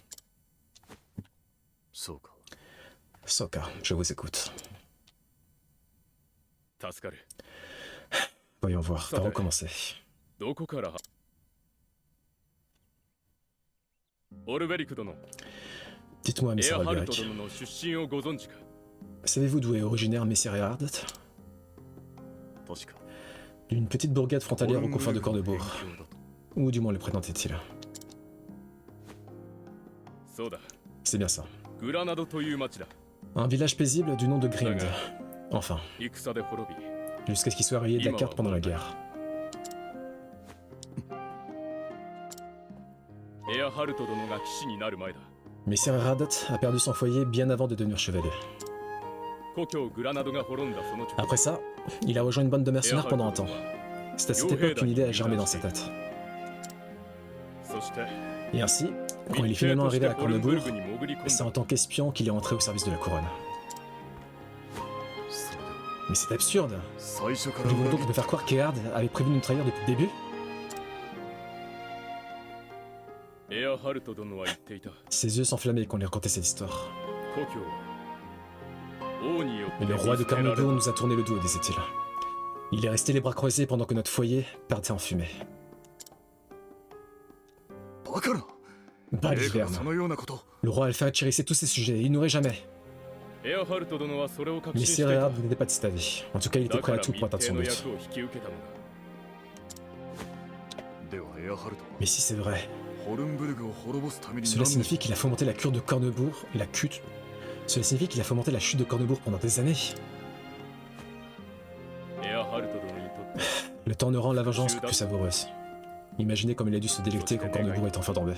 Soka, je vous écoute. Voyons voir, par où commencer? Dites-moi, Messire Holberic. Savez-vous d'où est originaire Messire Erhard? D'une petite bourgade frontalière aux confins de Cornebourg. Ou du moins le prétendait-il. C'est bien ça. Un village paisible du nom de Grind. Enfin. Jusqu'à ce qu'il soit rayé de la carte pendant la guerre. Messire Erhard a perdu son foyer bien avant de devenir chevalier. Après ça, il a rejoint une bande de mercenaires pendant un temps. C'est à cette époque qu'une idée a germé dans sa tête. Et ainsi, quand il est finalement arrivé à Cornebourg, c'est en tant qu'espion qu'il est entré au service de la couronne. Mais c'est absurde. 最初から Voulez-vous 裏 donc 切っ me faire croire qu'Ehard avait prévu de nous trahir depuis le début? エアハルト殿は言っていた。 Ses yeux s'enflammaient quand il racontait cette histoire. 故郷は王によって Mais le roi de 見捨てられ Cornebourg nous a tourné le dos, disait-il. Il est resté les bras croisés pendant que notre foyer partait en fumée. バカな。 Bah, 陛下が l'hiverne. そのようなこと。 Le roi Alpha chérissait tous ces sujets, et il n'aurait jamais. エアハルト殿はそれを確 Mais 信してい Sir た。 Erhard n'était pas de cet avis. En tout cas, il était だ prêt か à ら tout 密 pour atteindre 偵 son の but. 役を引き受けたのだ。ではエアハルトは Mais si c'est vrai, ホルンブルグを滅ぼすために cela 何年 signifie qu'il a fomenté la cure de Cornebourg, la chute. Cela signifie qu'il a fomenté la chute de Cornebourg pendant des années. エアハルト殿にとって Le temps ne rend la vengeance que plus savoureuse. Imaginez comme il a dû se délecter quand Cornebourg est enfin tombé.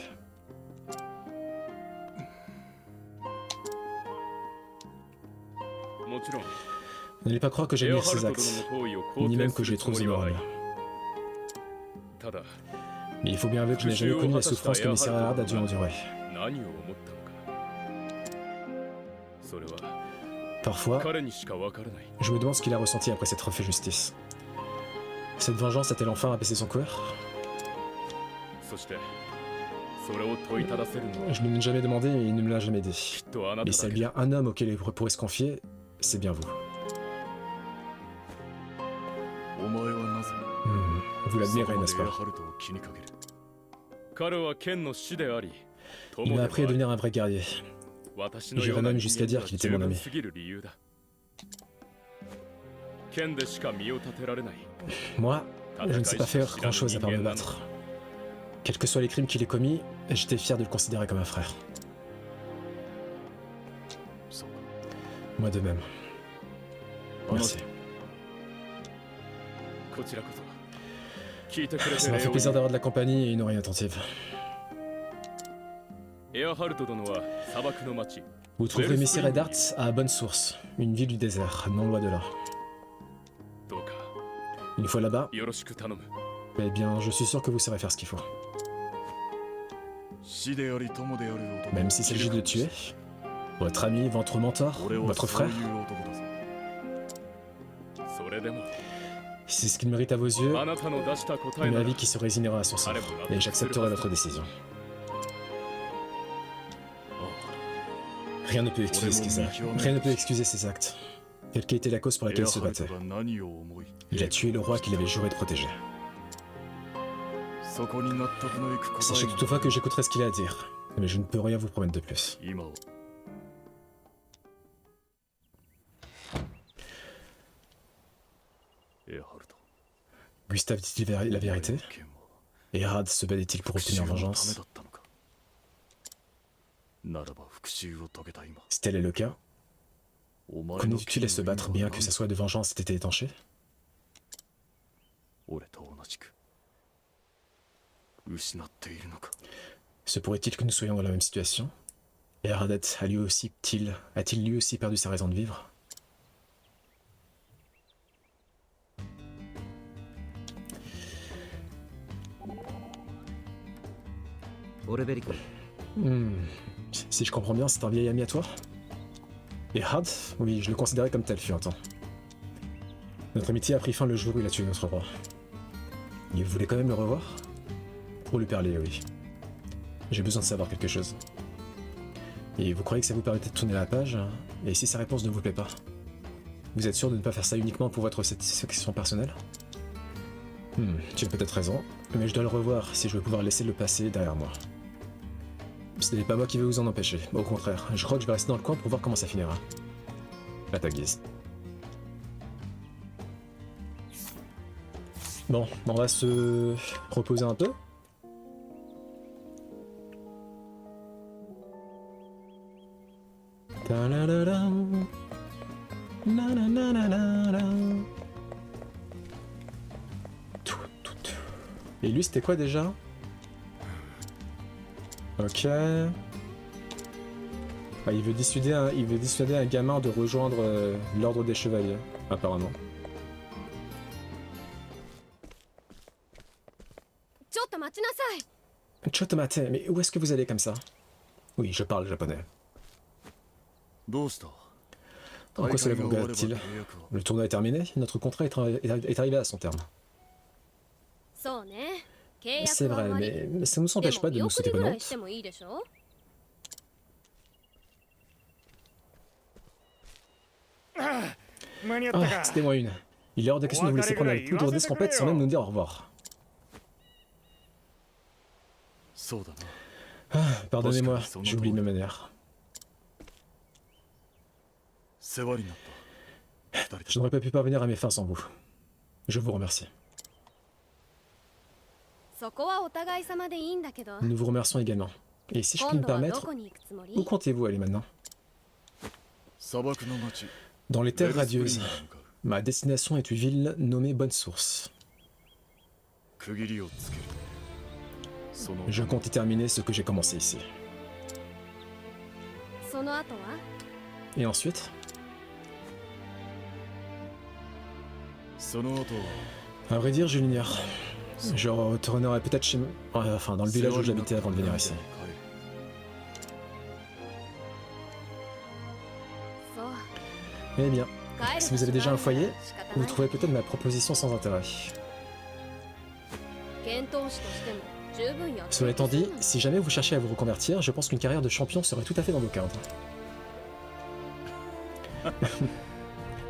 もちろん N'allez pas croire que エ j'admire アハル ses ト actes, 殿の行為を ni 肯定 même す que je る les つ trouve もりはない honorables. ただ Mais il faut bien avouer que je n'ai jamais connu la souffrance que Messire Erhard a dû endurer. 何を思ったのかそれは Parfois, 彼にしかわからない je me demande ce qu'il a ressenti après s'être fait justice. Cette vengeance a-t-elle enfin abaissé son cœur? そしてそれを問いただせるのは Je ne l'ai jamais demandé et il ne me l'a jamais dit. きっとあな Et た s'il y だ a け bien un homme auquel il pourrait se confier, c'est bien vous. お前はなぜ Vous そ l'admirez, こまで n'est-ce エア pas? ハルトを気にかける彼は剣の師であり Il m'a appris à devenir un vrai guerrier. 私の J'irais ような même 人 jusqu'à 間に dire は qu'il était 十 mon 分 ami. すぎる理由だ剣でしか身を立てられない Moi, je ne sais pas faire grand-chose à part me battre. Quels que soient les crimes qu'il ait commis, j'étais fier de le considérer comme un frère. そう Moi de même. か Merci. こちらこそ聞いてくれて Ça m'a fait 礼を plaisir 言う d'avoir de la compagnie et une oreille attentive. エアハルト殿は砂漠の町 Vous trouverez Messire Erhard à Bonne Source, une ville du désert, non loin de là. どうか Une fois là-bas, よろしく頼む eh bien, je suis sûr que vous saurez faire ce qu'il faut. 死であり友である男 Même s'il s'agit de le tuer, votre ami, votre mentor, 俺は votre そう frère, いう男だぞそれでも c'est ce qu'il mérite à vos yeux, あなたの出した答え une なら avis qui se résignera à son sort, et j'accepterai votre décision. Rien ne peut excuser ce qu'ils a. Rien ne peut excuser ses actes. Quelle qu'ait été la cause pour エ laquelle ア il se ハルト battait. が何を思い Il a tué le roi qu'il avait juré de protéger. そこに納得のいく答 Sachez えが toutefois que j'écouterai ce qu'il a à dire, mais je ne peux rien vous promettre de plus. 今は エアハルト Gustave dit-il la vérité? 剣は Erhard se battait-il pour 復讐 obtenir のため vengeance? だったのかならば復讐を遂げた今 Si tel est le cas, お前の continue-t-il à se battre bien que sa soif de vengeance ait été étanchée? 俺と同じく失っているのか Se pourrait-il que nous soyons dans la même situation? Erhard a-t-il lui aussi perdu sa raison de vivre? Si je comprends bien, c'est un vieil ami à toi? Erhard? Oui, je le considérais comme tel fut un temps. Notre amitié a pris fin le jour où il a tué notre roi. Et vous voulez quand même le revoir? Pour lui parler, oui. J'ai besoin de savoir quelque chose. Et vous croyez que ça vous permettait de tourner la page? Et si sa réponse ne vous plaît pas? Vous êtes sûr de ne pas faire ça uniquement pour votre satisfaction personnelle? Tu as peut-être raison, mais je dois le revoir si je veux pouvoir laisser le passé derrière moi. Ce n'est pas moi qui vais vous en empêcher, au contraire, je crois que je vais rester dans le coin pour voir comment ça finira. À ta guise. Bon, on va se reposer un peu. Ta-la-la-la. Na-na-na-na-na-na. Et lui, c'était quoi déjà? Ok. Ah, il veut dissuader un gamin de rejoindre l'ordre des chevaliers, apparemment. ちょっと待ちなさい。 Chotomate, mais où est-ce que vous allez comme ça? Oui, je parle japonais. どうした En quoi cela vous regarde-t-il? Le tournoi est terminé, notre contrat est arrivé à son terme. そうね。契 C'est 約は vrai, 終わり。 mais ça ne nous で empêche も pas de 見 nous 送 souhaiter りぐ bonne らい honte. してもいいでしょ。 間に合った Ah, か。 c'était moi une. Il est hors de question de vous laisser prendre la poudre d'escampette sans même nous dire au revoir. そうだな。 Ah, pardonnez-moi, j'ai oublié mes manières. 世話になった。二人で Je n'aurais pas pu parvenir à mes fins sans vous. Je vous remercie. そこはお互い様でいいんだけど。 Nous vous remercions également. Et si je puis 今 me 度はど permettre, こに行くつもり？ où comptez-vous aller maintenant? 砂漠の町。 Dans les terres レルスプリン radieuses. グに向かう Ma destination est une ville nommée Bonne Source. 区切りをつける。その Je compte y terminer ce que j'ai commencé ici. その後は？ Et ensuite, その後は à vrai dire, je l'ignore. Je retournerai peut-être chez moi, enfin dans le village où j'habitais avant de venir ici. そう。 Eh bien, 帰る si vous avez déjà un foyer, 仕方 vous ない。 trouvez peut-être ma proposition sans intérêt. 検討士としても十分やって Cela いけ étant そう dit, なの。 si jamais vous cherchez à vous reconvertir, je pense qu'une carrière de champion serait tout à fait dans vos cordes.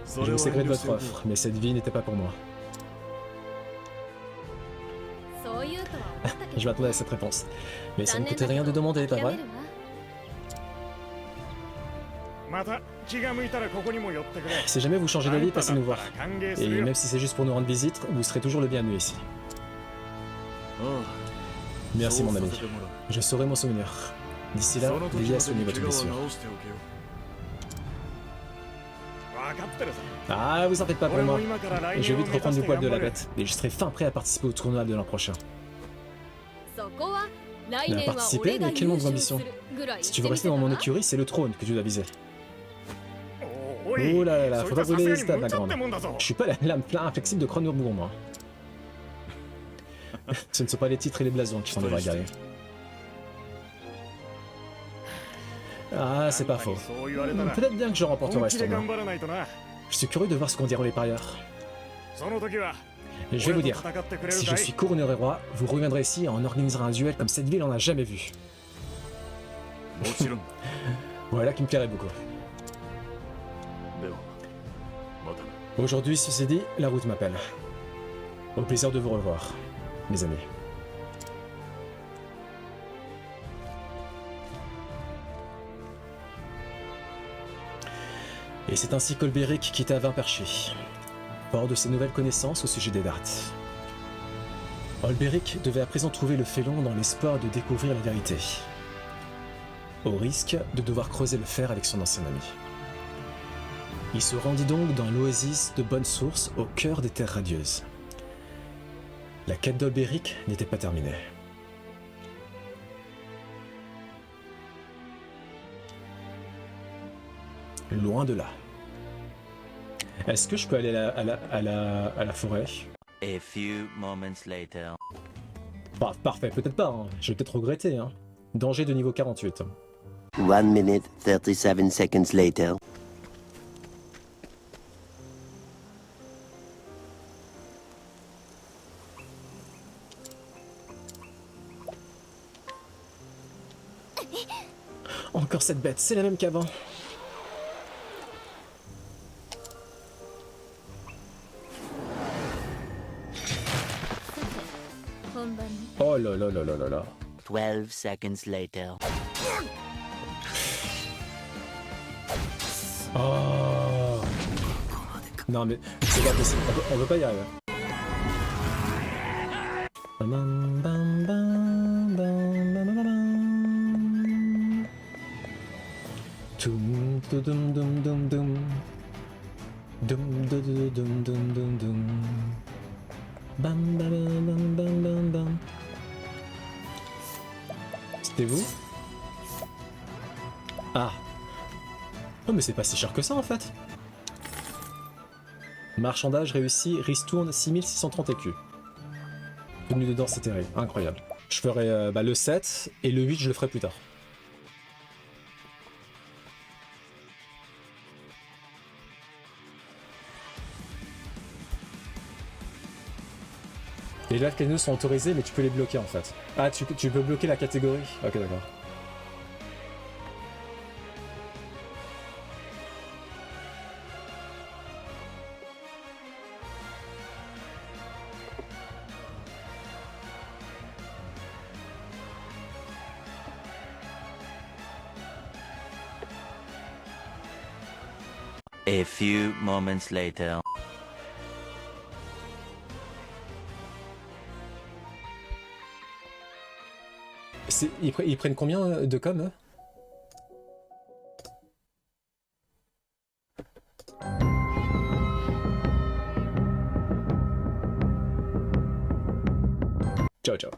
そ Je れ vous は sais gré de 遠慮して votre おこう offre, mais cette vie n'était pas pour moi. そう言うとは思ったけ Je ど。 m'attendais à cette réponse. Mais ça ne coûtait rien de demander, pas 諦 vrai? めるわ。また気が向いたらここにも寄ってくれ。 Si jamais vous changez d'avis, passez nous voir. 歓迎す Et るよ。 même si c'est juste pour nous rendre visite, vous serez toujours le bienvenu ici. ああ Merci そう mon さ ami. せてもらう Je saurai m'en souvenir. D'ici là, その時 veillez ま à で soigner に votre 怪我は blessure. 直しておけよ。分かってるさ。 Ah, vous en faites pas pour 俺 moi. も今から来 Je 年 vais を vite 目指 reprendre し du て poil 頑 de 張 la る。 bête. Et je serai fin prêt à participer au tournoi de l'an prochain. そこは来 Mais à 年は participer, 俺が mais quelle 優 longue 勝 ambition. するぐらい Si 言 tu って veux み rester dans てた mon ら？ écurie, c'est le trône que tu dois viser. おい Oh là là là, そい faut つ pas はさす brûler が les に stades, 無 ma 茶っ grande. てもんだぞ Je suis pas la lame plein inflexible de Kronenbourg, moi. Ce ne sont pas les titres et les blasons qui sont des vrais guerriers. Ah, c'est pas faux. そう言われたら Peut-être bien que je 本 remporterai 気 ce で tournoi. 頑張らないとな。 Je suis curieux de voir ce qu'en diront les parieurs. その時は Et je vais vous 俺 dire, と戦ってくれ si る je か suis い？ couronné roi, vous reviendrez ici et on organisera un duel comme cette ville en a jamais vu. もちろん。 Voilà qui me plairait beaucoup. ではまたな。 Aujourd'hui, ceci dit, la route m'appelle. Au plaisir de vous revoir, mes amis. Et c'est ainsi qu'Olberic quitta Vinperché, fort de ses nouvelles connaissances au sujet des darts. Olberic devait à présent trouver le félon dans l'espoir de découvrir la vérité, au risque de devoir creuser le fer avec son ancien ami. Il se rendit donc dans l'oasis de Bonne Source au cœur des terres radieuses. La quête d'Olberic n'était pas terminée. Loin de là. Est-ce que je peux aller à la forêt? A few moments later. Bah, parfait, peut-être pas, hein. Je vais peut-être regretter. Hein. Danger de niveau 48. 1 minute 37 seconds later. Encore cette bête, c'est la même qu'avant. Oh là là là là là là. 12 seconds later. Oh. Non mais c'est pas possible, on peut pas y arriver. Bam, bam, bam, bam, bam, bam, bam. Dum, dum, dum, dum, dum. Dum, dum, dum, dum, dum, dum. Bam, bam, bam, bam, bam, bam. C'était vous? Ah. Oh mais c'est pas si cher que ça en fait. Marchandage réussi, ristourne 6630 écus. Tenue de danse éthérée, incroyable. Je ferai le 7 et le 8 je le ferai plus tard. Les live casinos sont autorisés, mais tu peux les bloquer en fait. Ah, tu peux bloquer la catégorie. Ok, d'accord. A few moments later. Ils prennent combien de com eux? Ciao, ciao.